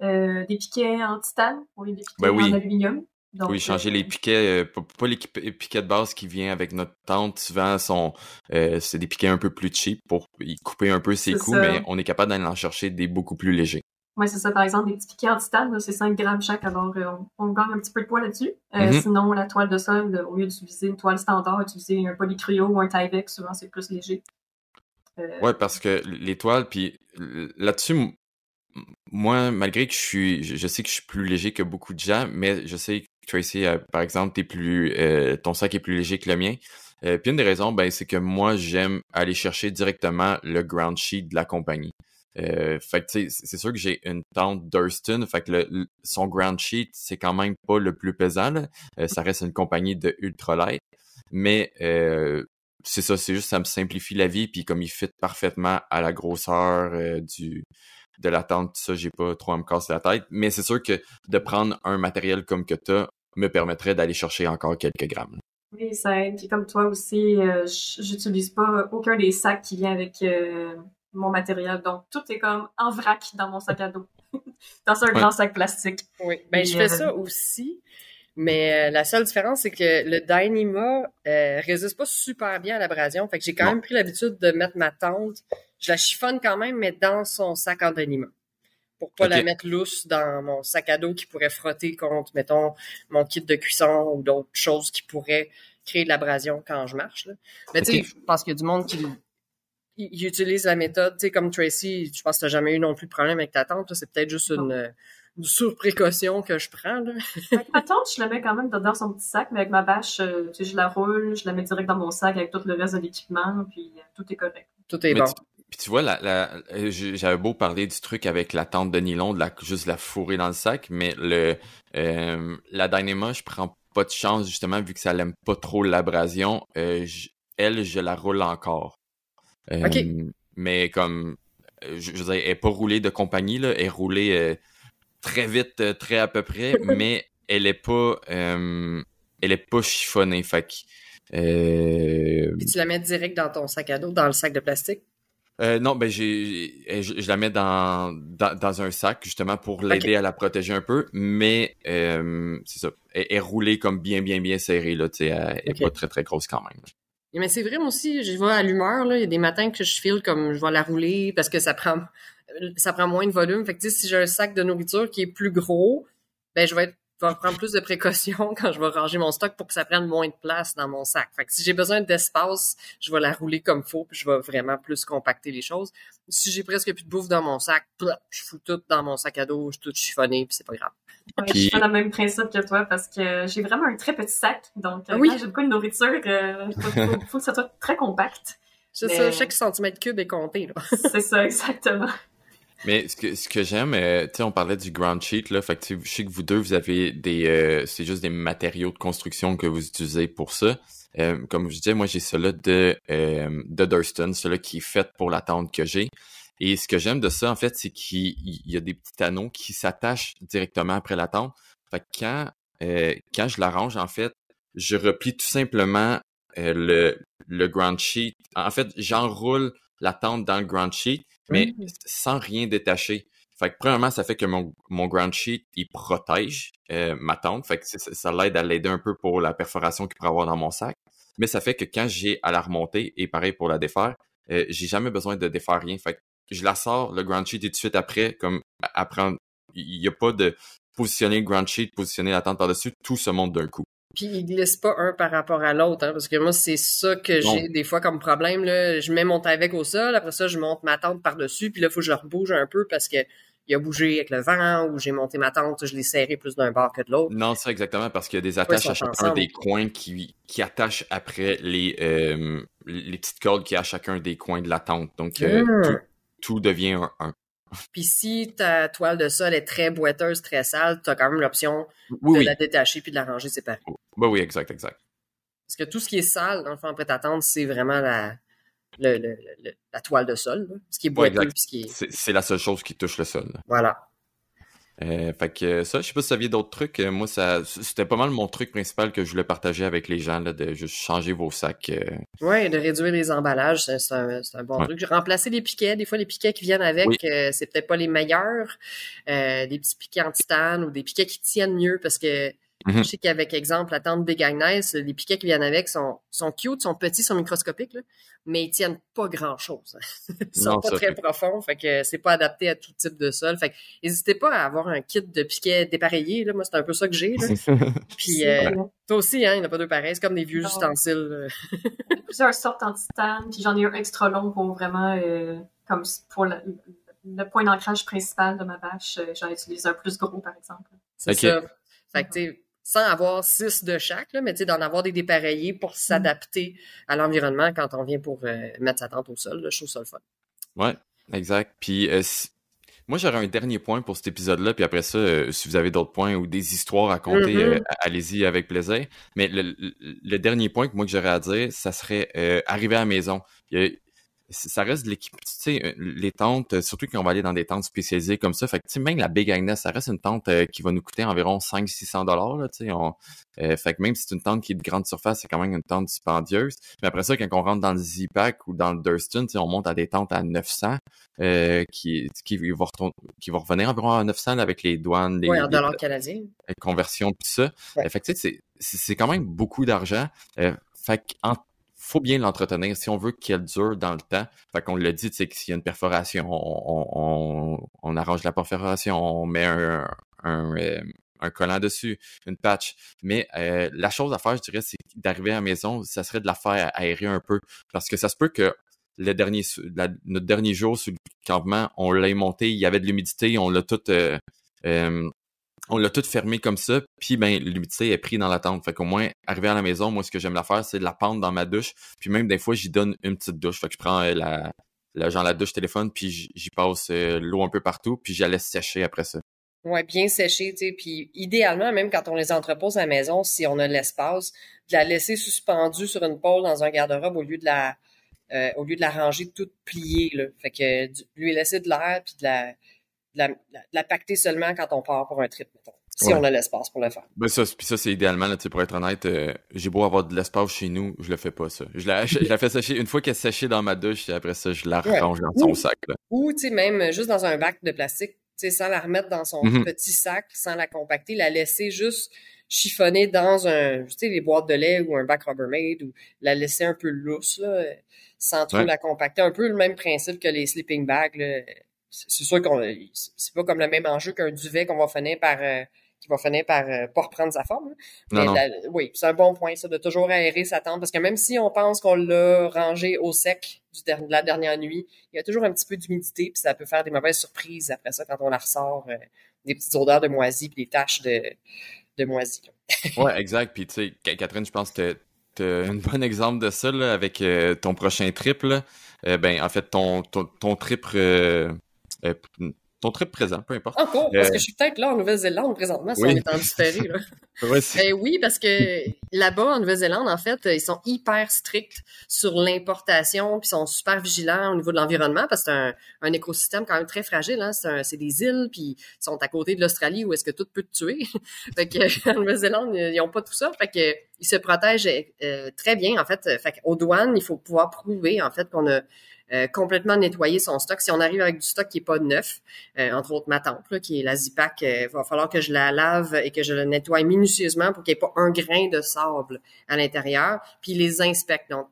Des piquets en titane ou des piquets en aluminium. Donc, oui, changer les piquets, pas les piquets de base qui viennent avec notre tente, souvent c'est des piquets un peu plus cheap pour y couper un peu ses coups, mais on est capable d'aller en chercher des beaucoup plus légers. Oui, c'est ça. Par exemple, des petits piquets en titane, là, c'est 5 grammes chaque, alors on gagne un petit peu de poids là-dessus. Sinon, la toile de sol, au lieu d'utiliser une toile standard, utiliser un polycrio ou un Tyvek, souvent c'est plus léger. Ouais, parce que les toiles, puis là-dessus, moi, malgré que je sais que je suis plus léger que beaucoup de gens, mais je sais Tracy, par exemple, ton sac est plus léger que le mien. Puis une des raisons, ben, c'est que moi, j'aime aller chercher directement le ground sheet de la compagnie. Fait que tu sais, c'est sûr que j'ai une tente Durston, fait que son ground sheet, c'est quand même pas le plus pesant, là. Ça reste une compagnie de ultralight, mais c'est ça, c'est juste ça me simplifie la vie, puis comme il fit parfaitement à la grosseur de la tente, ça, j'ai pas trop à me casser la tête. Mais c'est sûr que de prendre un matériel comme que t'as me permettrait d'aller chercher encore quelques grammes. Oui, ça aide. Puis comme toi aussi, j'utilise pas aucun des sacs qui vient avec mon matériel. Donc, tout est comme en vrac dans mon sac à dos. Dans un grand sac plastique. Oui, ben je fais ça aussi. Mais la seule différence, c'est que le Dyneema résiste pas super bien à l'abrasion. Fait que j'ai quand même pris l'habitude de mettre ma tente. Je la chiffonne quand même, mais dans son sac en Dyneema. Pour pas la mettre lousse dans mon sac à dos qui pourrait frotter contre, mettons, mon kit de cuisson ou d'autres choses qui pourraient créer de l'abrasion quand je marche, là. Mais tu sais, je pense qu'il y a du monde qui utilise la méthode, tu sais, comme Tracy, je pense que t'as jamais eu non plus de problème avec ta tente, là. C'est peut-être juste une surprécaution que je prends, là. Avec ma tente, je la mets quand même dans son petit sac, mais avec ma bâche, tu sais, je la roule, je la mets direct dans mon sac avec tout le reste de l'équipement, puis tout est correct. Tout est bon. Puis tu vois, j'avais beau parler du truc avec la tente de nylon, juste la fourrer dans le sac, mais la Dyneema, je prends pas de chance, justement, vu que ça l'aime pas trop l'abrasion. Je la roule encore. Mais comme, je veux dire, elle est pas roulée de compagnie, là, elle est roulée très vite, très à peu près, mais elle est pas chiffonnée, fait que... Puis tu la mets direct dans ton sac à dos, dans le sac de plastique? Non, ben je la mets dans un sac, justement, pour l'aider à la protéger un peu, mais c'est ça, elle est roulée comme bien serrée, là, tu sais, elle est pas très, très grosse quand même. Mais c'est vrai, moi aussi, je vais à l'humeur, là. Il y a des matins que je file comme je vais la rouler parce que ça prend moins de volume. Fait que, tu sais, si j'ai un sac de nourriture qui est plus gros, ben, je vais prendre plus de précautions quand je vais ranger mon stock pour que ça prenne moins de place dans mon sac. Fait que si j'ai besoin d'espace, je vais la rouler comme faut puis je vais vraiment plus compacter les choses. Si j'ai presque plus de bouffe dans mon sac, je fous tout dans mon sac à dos, je suis tout chiffonné puis c'est pas grave. Ouais, je fais le même principe que toi parce que j'ai vraiment un très petit sac. Donc, quand j'ai beaucoup de nourriture, faut que ça soit très compact. C'est ça, chaque centimètre cube est compté, là. C'est ça, exactement. Mais ce que j'aime, tu sais, on parlait du ground sheet, là, fait que je sais que vous deux, vous avez c'est juste des matériaux de construction que vous utilisez pour ça. Comme je disais, moi, j'ai cela de Durston, cela qui est fait pour la tente que j'ai. Et ce que j'aime de ça, en fait, c'est qu'il y a des petits anneaux qui s'attachent directement après la tente. Fait que quand je l'arrange, en fait, je replie tout simplement le ground sheet. En fait, j'enroule la tente dans le ground sheet, mais sans rien détacher. Fait que premièrement, ça fait que mon ground sheet, il protège ma tente. Fait que ça l'aide à l'aider un peu pour la perforation qu'il pourrait avoir dans mon sac. Mais ça fait que quand j'ai à la remonter, et pareil pour la défaire, j'ai jamais besoin de défaire rien. Fait que je la sors, le ground sheet, et tout de suite après, comme apprendre, il n'y a pas de positionner le ground sheet, positionner la tente par-dessus, tout se monte d'un coup. Puis ils glissent pas un par rapport à l'autre, hein, parce que moi, c'est ça que j'ai des fois comme problème, là. Je mets mon avec au sol, après ça, je monte ma tente par-dessus, puis là, il faut que je le rebouge un peu parce que il a bougé avec le vent, ou j'ai monté ma tente, je l'ai serré plus d'un bord que de l'autre. Non, c'est exactement, parce qu'il y a des attaches à chacun des coins qui attachent après les petites cordes qui a à chacun des coins de la tente. Donc, tout devient un. Puis si ta toile de sol est très boiteuse, très sale, tu as quand même l'option de la détacher puis de la ranger séparée. Ben oui, exact. Parce que tout ce qui est sale, dans le fond, après ta tente, c'est vraiment la toile de sol, là. Ce qui est boiteux. C'est la seule chose qui touche le sol. Là. Voilà. Fait que ça, je sais pas si vous aviez d'autres trucs. Moi, c'était pas mal mon truc principal que je voulais partager avec les gens, là, de juste changer vos sacs. Ouais, de réduire les emballages, c'est un bon truc. J'ai remplacé les piquets. Des fois, les piquets qui viennent avec, c'est peut-être pas les meilleurs. Des petits piquets en titane ou des piquets qui tiennent mieux parce que je sais qu'avec, exemple, la tente Big Agnes, les piquets qui viennent avec sont cute, sont petits, sont microscopiques, là, mais ils tiennent pas grand-chose. Ils sont pas très profonds, fait que c'est pas adapté à tout type de sol. Fait que n'hésitez pas à avoir un kit de piquets dépareillés, là. Moi, c'est un peu ça que j'ai, là. Puis toi aussi, hein, il n'y en a pas deux pareils. C'est comme des vieux ustensiles. Plusieurs sortes en titane, puis j'en ai un extra long pour vraiment, comme pour le point d'ancrage principal de ma bâche. J'en utilise un plus gros, par exemple. C'est ça. Fait que, tu sais, sans avoir 6 de chaque, là, mais tu sais, d'en avoir des dépareillés pour s'adapter à l'environnement quand on vient pour mettre sa tente au sol. Là, je trouve ça le fun. Ouais, exact. Puis moi, j'aurais un dernier point pour cet épisode-là, puis après ça, si vous avez d'autres points ou des histoires à compter, allez-y avec plaisir. Mais le dernier point que moi que j'aurais à dire, ça serait arriver à la maison. Ça reste de l'équipe, tu sais, les tentes, surtout quand on va aller dans des tentes spécialisées comme ça. Fait que, tu sais, même la Big Agnes, ça reste une tente qui va nous coûter environ 500-600 $, là, tu sais. Fait que même si c'est une tente qui est de grande surface, c'est quand même une tente dispendieuse. Mais après ça, quand on rentre dans le Z-Pack ou dans le Durston, tu sais, on monte à des tentes à 900, qui vont revenir environ à 900 là, avec les douanes, Oui, en dollars canadiens. conversions, tout ça. Ouais. Fait que, tu sais, c'est quand même beaucoup d'argent. Fait que, faut bien l'entretenir si on veut qu'elle dure dans le temps. Fait qu'on l'a dit, tu sais, que s'il y a une perforation, on arrange la perforation, on met un collant dessus, une patch. Mais la chose à faire, je dirais, c'est d'arriver à la maison, ça serait de la faire aérer un peu. Parce que ça se peut que notre dernier jour sur le campement, on l'a monté, il y avait de l'humidité, on l'a tout fermé comme ça, puis ben l'humidité est prise dans la tente. Fait qu'au moins, arrivé à la maison, moi, ce que j'aime la faire, c'est de la pendre dans ma douche. Puis même des fois, j'y donne une petite douche. Fait que je prends la douche téléphone, puis j'y passe l'eau un peu partout, puis je la laisse sécher après ça. Ouais, bien séché, tu sais. Puis idéalement, même quand on les entrepose à la maison, si on a l'espace, de la laisser suspendue sur une pôle dans un garde-robe au lieu de la ranger toute pliée, là. Fait que lui laisser de l'air, puis de la pacter seulement quand on part pour un trip, mettons. Si on a l'espace pour le faire. Ben ça, c'est idéalement, là, pour être honnête, j'ai beau avoir de l'espace chez nous, je le fais pas, ça. Je la fais sécher, une fois qu'elle est séchée dans ma douche, et après ça, je la range dans son sac, là. Ou, tu sais, même juste dans un bac de plastique, tu sais, sans la remettre dans son petit sac, sans la compacter, la laisser juste chiffonner dans tu sais, les boîtes de lait ou un bac Rubbermaid, ou la laisser un peu lousse, là, sans trop la compacter. Un peu le même principe que les sleeping bags, là. C'est sûr c'est pas comme le même enjeu qu'un duvet qui va finir par pas reprendre sa forme. Mais oui, c'est un bon point, ça, de toujours aérer sa tente, parce que même si on pense qu'on l'a rangé au sec de la dernière nuit, il y a toujours un petit peu d'humidité, puis ça peut faire des mauvaises surprises après ça quand on la ressort, des petites odeurs de moisi puis des taches de moisi. Ouais, exact. Puis tu sais, Catherine, je pense que t'as un bon exemple de ça là, avec ton prochain trip. Là. Ben, en fait, ton trip ton trip présent, peu importe. Encore, parce que je suis peut-être là en Nouvelle-Zélande présentement, si on est en différé. Là. Oui, parce que là-bas, en Nouvelle-Zélande, en fait, ils sont hyper stricts sur l'importation, puis ils sont super vigilants au niveau de l'environnement, parce que c'est un écosystème quand même très fragile. Hein? C'est des îles, puis ils sont à côté de l'Australie, où est-ce que tout peut te tuer. Fait que en Nouvelle-Zélande, ils n'ont pas tout ça. Fait que ils se protègent très bien, en fait. Fait qu'aux douanes, il faut pouvoir prouver, en fait, qu'on a complètement nettoyer son stock. Si on arrive avec du stock qui est pas neuf, entre autres ma tente, là, qui est la Z-Pack, va falloir que je la lave et que je la nettoie minutieusement pour qu'il n'y ait pas un grain de sable à l'intérieur, puis ils les inspectent. Donc,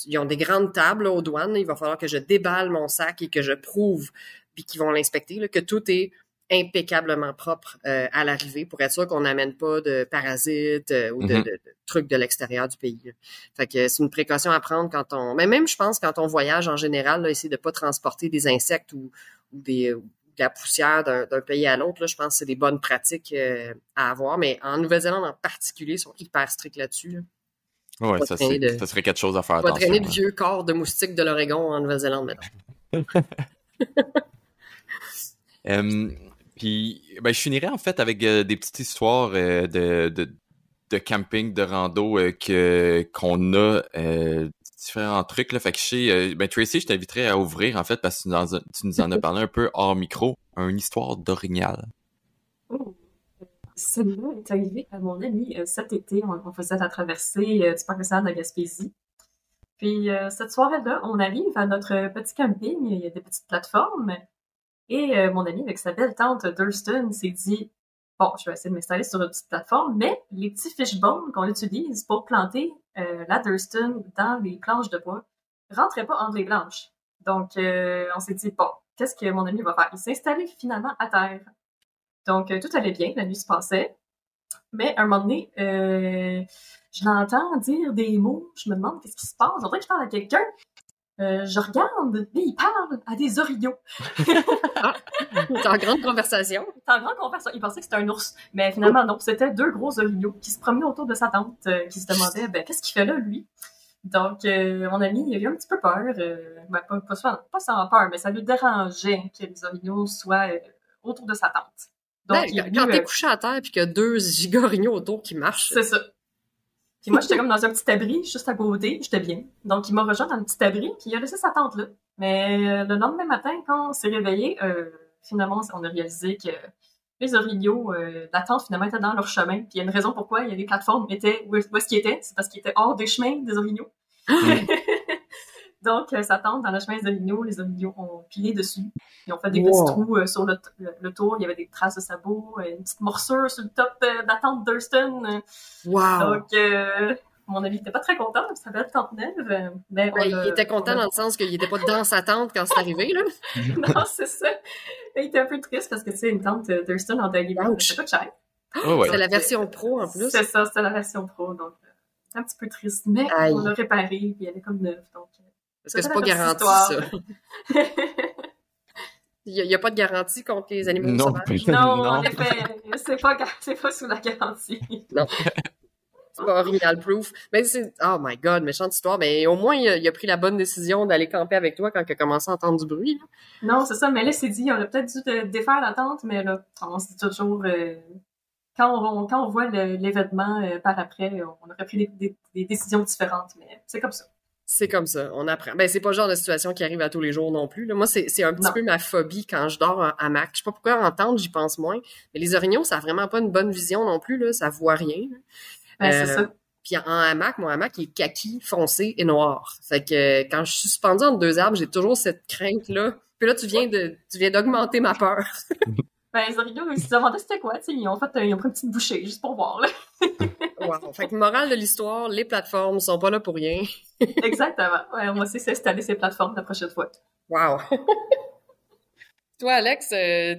ils ont des grandes tables là, aux douanes. Là, il va falloir que je déballe mon sac et que je prouve, puis qu'ils vont l'inspecter, là, que tout est impeccablement propre à l'arrivée pour être sûr qu'on n'amène pas de parasites ou de trucs de l'extérieur du pays. Là. Fait que c'est une précaution à prendre quand on... Mais même, je pense, quand on voyage en général, là, essayer de pas transporter des insectes ou de la poussière d'un pays à l'autre, là, je pense que c'est des bonnes pratiques à avoir. Mais en Nouvelle-Zélande en particulier, ils sont hyper stricts là-dessus. Là. Ouais, ça serait quelque chose à faire attention. On va traîner de vieux corps de moustiques de l'Oregon en Nouvelle-Zélande maintenant. Puis, ben, je finirais en fait avec des petites histoires de camping, de rando qu'on a différents trucs. Là. Fait que ben, Tracy, je t'inviterais à ouvrir en fait parce que tu nous en as parlé un peu hors micro, une histoire d'orignal. Oh. Celle-là est arrivée à mon ami cet été. On faisait la traversée du parc national de la Gaspésie. Puis cette soirée-là, on arrive à notre petit camping. Il y a des petites plateformes. Et mon ami, avec sa belle tante Durston, s'est dit « Bon, je vais essayer de m'installer sur une petite plateforme, mais les petits fishbones qu'on utilise pour planter la Durston dans les planches de bois rentraient pas entre les planches. » Donc, on s'est dit « Bon, qu'est-ce que mon ami va faire? » Il s'est installé finalement à terre. Donc, tout allait bien, la nuit se passait. Mais à un moment donné, je l'entends dire des mots. Je me demande qu'est-ce qui se passe. On dirait que je parle à quelqu'un. Je regarde, et il parle à des orignaux. T'es en grande conversation. T'es en grande conversation. Il pensait que c'était un ours. Mais finalement, non. C'était 2 gros orignaux qui se promenaient autour de sa tante, qui se demandaient, qu'est-ce qu'il fait là, lui? Donc, mon ami, il a eu un petit peu peur. Pas sans peur, mais ça lui dérangeait que les orignaux soient autour de sa tante. Donc, quand t'es couché à terre puis qu'il y a 2 gigorignaux autour qui marchent. C'est ça. Puis moi, j'étais comme dans un petit abri, juste à côté, j'étais bien. Donc, il m'a rejoint dans le petit abri, puis il a laissé sa tante là. Mais le lendemain matin, quand on s'est réveillé, finalement, on a réalisé que les orignaux, la tente, finalement, était dans leur chemin. Puis il y a une raison pourquoi les plateformes étaient où est-ce qu'ils étaient. C'est parce qu'ils étaient hors des chemins des orignaux. Donc, sa tente dans le chemin des orignaux, les orignaux ont pilé dessus. Ils ont fait des petits trous sur le tour. Il y avait des traces de sabots, une petite morsure sur le top de la tente d'Hurston. Wow! Donc, mon ami était pas très content, ça fait 39. Mais il était content dans le sens qu'il était pas dans sa tente quand c'est arrivé, là. Non, c'est ça. Il était un peu triste parce que, tu sais, une tente d'Hurston en Doggy c'est pas cher. C'est la version pro, en plus. C'est ça, c'était la version pro. Donc, c'est un petit peu triste. Mais on l'a réparé, puis elle est comme neuve. Donc, parce que c'est pas garanti, ça. Il n'y a pas de garantie contre les animaux sauvages? Non, en effet, c'est pas sous la garantie. Non. C'est pas original proof. Mais c'est, oh my god, méchante histoire. Mais au moins, il a pris la bonne décision d'aller camper avec toi quand il a commencé à entendre du bruit, là. Non, c'est ça. Mais là, c'est dit, on a peut-être dû défaire la tente, mais là, on se dit toujours, quand on voit l'événement par après, on aurait pris des décisions différentes, mais c'est comme ça. C'est comme ça, on apprend. C'est pas le genre de situation qui arrive à tous les jours non plus, là. Moi, c'est un petit peu ma phobie quand je dors en hamac. Je sais pas pourquoi en tente, j'y pense moins. Mais les orignaux, ça a vraiment pas une bonne vision non plus, là. Ça voit rien. C'est ça. Puis en hamac, mon hamac, il est kaki, foncé et noir. Fait que quand je suis suspendue entre 2 arbres, j'ai toujours cette crainte-là. Puis là, tu viens d'augmenter ma peur. Les orignaux, ils se demandaient c'était quoi, tu sais, ils ont pris une petite bouchée, juste pour voir, là. Wow. Fait que morale de l'histoire, les plateformes sont pas là pour rien. Exactement. Ouais, on va essayer d'installer ces plateformes la prochaine fois. Wow. Toi, Alex,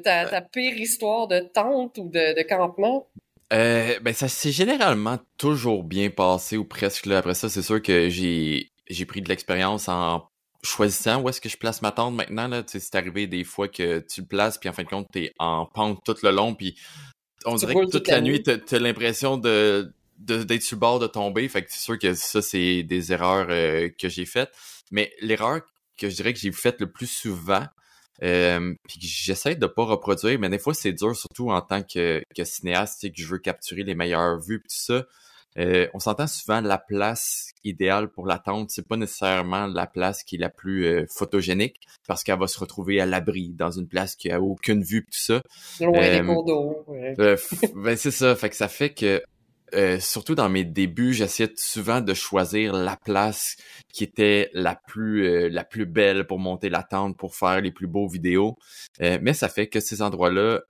ta pire histoire de tente ou de campement? Ça s'est généralement toujours bien passé ou presque là. Après ça, c'est sûr que j'ai pris de l'expérience en choisissant où est-ce que je place ma tente maintenant, là. Tu sais, c'est arrivé des fois que tu le places puis en fin de compte, t'es en pente tout le long puis on dirait que toute la nuit, t'as l'impression d'être sur le bord de tomber. Fait que c'est sûr que ça, c'est des erreurs que j'ai faites. Mais l'erreur que je dirais que j'ai faite le plus souvent, puis que j'essaie de pas reproduire, mais des fois, c'est dur, surtout en tant que cinéaste, tu sais, que je veux capturer les meilleures vues pis tout ça. On s'entend souvent la place idéale pour la tente, c'est pas nécessairement la place qui est la plus photogénique, parce qu'elle va se retrouver à l'abri, dans une place qui a aucune vue pis tout ça. Loin des cours d'eau. C'est ça, fait que ça fait que surtout dans mes débuts, j'essayais souvent de choisir la place qui était la plus belle pour monter la tente, pour faire les plus beaux vidéos. Mais ça fait que ces endroits-là,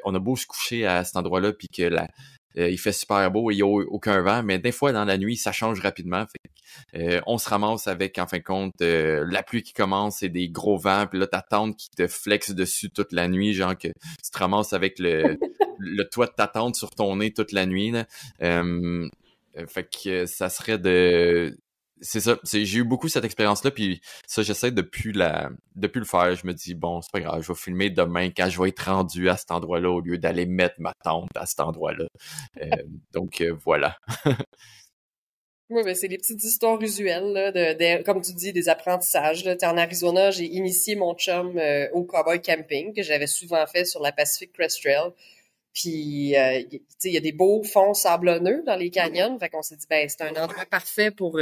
on a beau se coucher à cet endroit-là, puis que il fait super beau et il n'y a aucun vent, mais des fois dans la nuit, ça change rapidement. Fait on se ramasse avec, en fin de compte, la pluie qui commence et des gros vents, puis là, ta tente qui te flexe dessus toute la nuit, genre que tu te ramasses avec le toit de ta tente sur ton nez toute la nuit, là. Fait que ça serait c'est ça, j'ai eu beaucoup cette expérience-là, puis ça, j'essaie de plus le faire. Je me dis, bon, c'est pas grave, je vais filmer demain quand je vais être rendu à cet endroit-là au lieu d'aller mettre ma tente à cet endroit-là. Donc, voilà. Oui, c'est des petites histoires usuelles, là, comme tu dis, des apprentissages, là. En Arizona, j'ai initié mon chum au cowboy camping, que j'avais souvent fait sur la Pacific Crest Trail. Puis, il y a des beaux fonds sablonneux dans les canyons. Fait qu'on s'est dit, c'est un endroit parfait pour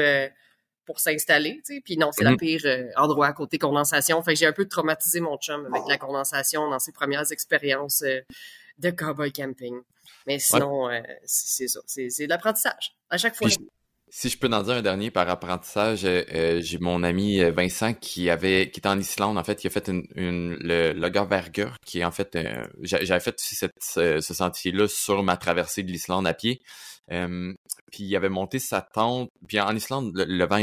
s'installer, tu sais. Puis non, c'est la pire endroit côté condensation. Fait que j'ai un peu traumatisé mon chum avec la condensation dans ses premières expériences de cowboy camping. Mais sinon, c'est ça. C'est de l'apprentissage. À chaque fois. Si je peux en dire un dernier par apprentissage, j'ai mon ami Vincent qui était en Islande, en fait, qui a fait le Lagerberger, qui est en fait, j'avais fait aussi ce sentier-là sur ma traversée de l'Islande à pied. Puis il avait monté sa tente. Puis en Islande, le vent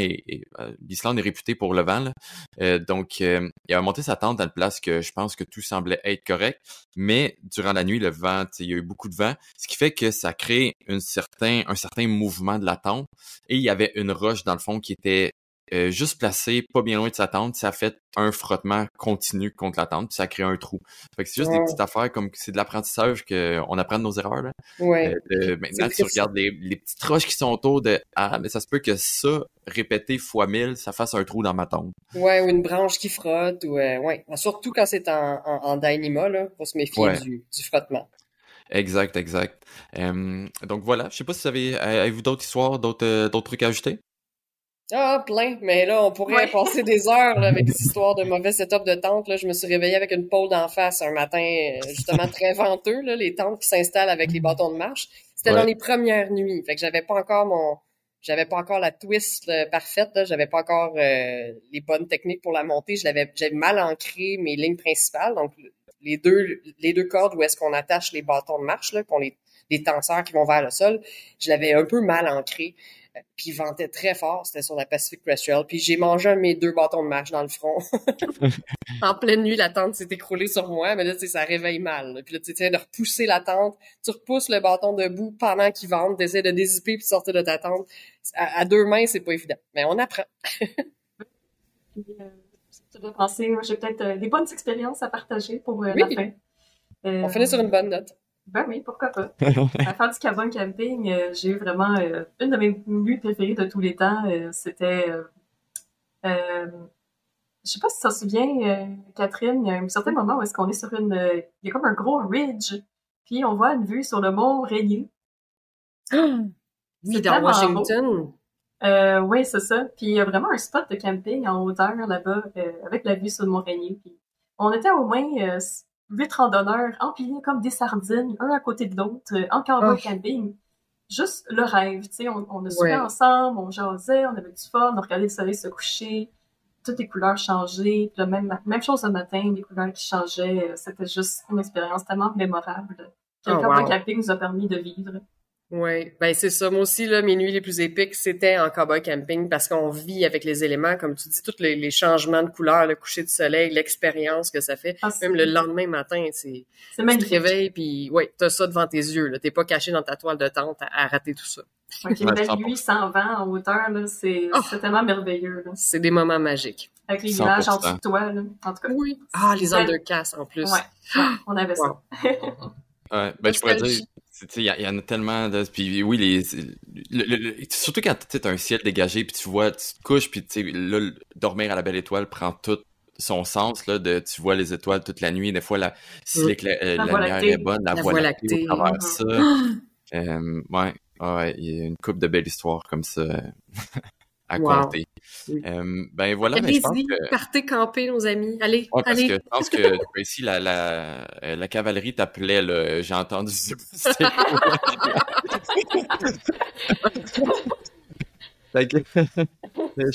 l'Islande est réputée pour le vent, là. Donc il avait monté sa tente à une place que je pense que tout semblait être correct. Mais durant la nuit, le vent, il y a eu beaucoup de vent, ce qui fait que ça crée un certain mouvement de la tente. Et il y avait une roche dans le fond qui était juste placé pas bien loin de sa tente, ça fait un frottement continu contre la tente, puis ça crée un trou. Fait que c'est juste des petites affaires comme c'est de l'apprentissage qu'on apprend de nos erreurs. Là. Ouais. Maintenant, tu regardes les petites roches qui sont autour de mais ça se peut que ça, répété fois 1000, ça fasse un trou dans ma tente. Ouais, ou une branche qui frotte, ou ouais. Surtout quand c'est en Dyneema, là, faut se méfier du frottement. Exact. Donc voilà, je sais pas si vous avez-vous d'autres histoires, d'autres trucs à ajouter? Ah, plein. Mais là, on pourrait passer des heures là, avec des histoires de mauvais setup de tente. Là. Je me suis réveillée avec une pôle d'en face un matin, justement très venteux, là, les tentes qui s'installent avec les bâtons de marche. C'était dans les premières nuits. Fait que j'avais pas encore la twist parfaite. Là. J'avais pas encore les bonnes techniques pour la monter. J'avais mal ancré mes lignes principales. Donc les deux cordes où est-ce qu'on attache les bâtons de marche, là, les tenseurs qui vont vers le sol, je l'avais un peu mal ancré. Puis il ventait très fort, c'était sur la Pacific Crest Trail. Puis j'ai mangé un de mes 2 bâtons de marche dans le front. En pleine nuit, la tente s'est écroulée sur moi, mais là, tu sais, ça réveille mal. Là. Puis là, tu essaies de repousser la tente, tu repousses le bâton debout pendant qu'il vente, tu essaies de dézipper puis de sortir de ta tente. À 2 mains, c'est pas évident, mais on apprend. Tu dois penser, moi, j'ai peut-être des bonnes expériences à partager pour la fin. On finit sur une bonne note. Ben oui, pourquoi pas. À faire du cabane camping, j'ai eu vraiment une de mes nuits préférées de tous les temps. C'était, je sais pas si tu t'en souviens, Catherine, il y a un certain moment où est-ce qu'on est sur il y a comme un gros ridge, puis on voit une vue sur le mont Rainier. Oui, dans Washington. Oui, c'est ça. Puis il y a vraiment un spot de camping en hauteur là-bas, avec la vue sur le mont Rainier. Puis on était au moins 8 randonneurs empilés comme des sardines, un à côté de l'autre, en cabane camping. Juste le rêve, tu sais, on a soupé ensemble, on jasait, on avait du fun, on regardait le soleil se coucher, toutes les couleurs changeaient, puis même chose le matin, les couleurs qui changeaient, c'était juste une expérience tellement mémorable que le cabane camping nous a permis de vivre. Oui, ben c'est ça. Moi aussi, là, mes nuits les plus épiques, c'était en cowboy camping parce qu'on vit avec les éléments, comme tu dis, tous les changements de couleur, le coucher du soleil, l'expérience que ça fait. Même le lendemain matin, tu te réveilles, puis t'as ça devant tes yeux. Là. T'es pas caché dans ta toile de tente à rater tout ça. Avec une belle nuit sans vent en hauteur, là, c'est tellement merveilleux. Là. C'est des moments magiques. Avec les nuages en dessous de toi, là, en tout cas. Oui. Ah, les undercasts en plus. Ouais, on avait ça. Ouais, ben je pourrais dire, il y en a tellement de, puis oui, surtout quand t'as un ciel dégagé, puis tu vois, tu te couches, puis tu sais, là, dormir à la belle étoile prend tout son sens, là, tu vois les étoiles toute la nuit, des fois, si la lumière est bonne, la voie lactée au travers ça. Il y a une couple de belles histoires comme ça à compter. Oui. Ben voilà, mais je pense que... Partez camper, nos amis. Allez, parce que je pense que ici, la cavalerie t'appelait, là. J'ai entendu ça. Je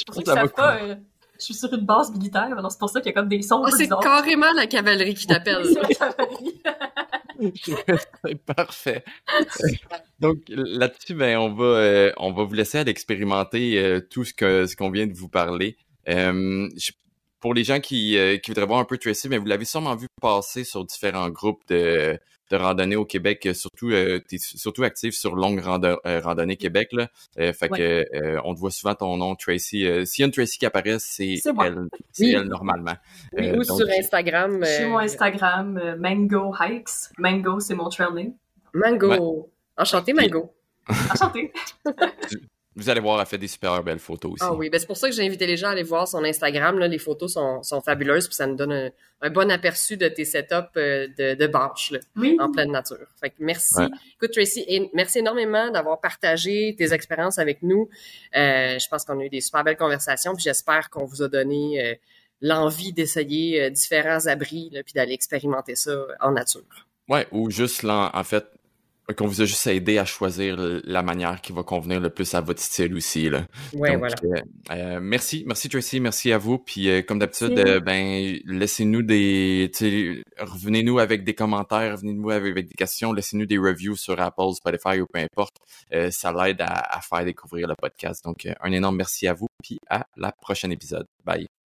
pense que ça va je suis sur une base militaire, alors c'est pour ça qu'il y a comme des sons. C'est carrément la cavalerie qui t'appelle. Parfait. Donc là-dessus, ben on va vous laisser aller expérimenter tout ce qu'on vient de vous parler. Pour les gens qui voudraient voir un peu Tracy, mais vous l'avez sûrement vu passer sur différents groupes de randonnée au Québec, surtout t'es surtout actif sur Longue Randonnée Québec là. Fait que on te voit souvent ton nom Tracy. S'il y a une Tracy qui apparaît, c'est elle, elle normalement. Oui, ou donc, sur Instagram. Sur mon Instagram, Mango Hikes. Mango, c'est mon trail name. Mango. Ouais. Enchanté, Mango. Enchanté. Vous allez voir, elle fait des super belles photos aussi. Ah oui, ben c'est pour ça que j'ai invité les gens à aller voir son Instagram. Là, les photos sont fabuleuses, puis ça nous donne un bon aperçu de tes setups de bâche en pleine nature. Fait que merci. Ouais. Écoute, Tracy, merci énormément d'avoir partagé tes expériences avec nous. Je pense qu'on a eu des super belles conversations, puis j'espère qu'on vous a donné l'envie d'essayer différents abris, puis d'aller expérimenter ça en nature. Ouais, ou juste là, en fait, qu'on vous a juste aidé à choisir la manière qui va convenir le plus à votre style aussi, là. Ouais, donc, voilà. Merci Tracy, merci à vous. Puis comme d'habitude, laissez-nous revenez-nous avec des commentaires, revenez-nous avec des questions, laissez-nous des reviews sur Apple, Spotify ou peu importe. Ça l'aide à faire découvrir le podcast. Donc un énorme merci à vous, puis à la prochaine épisode. Bye.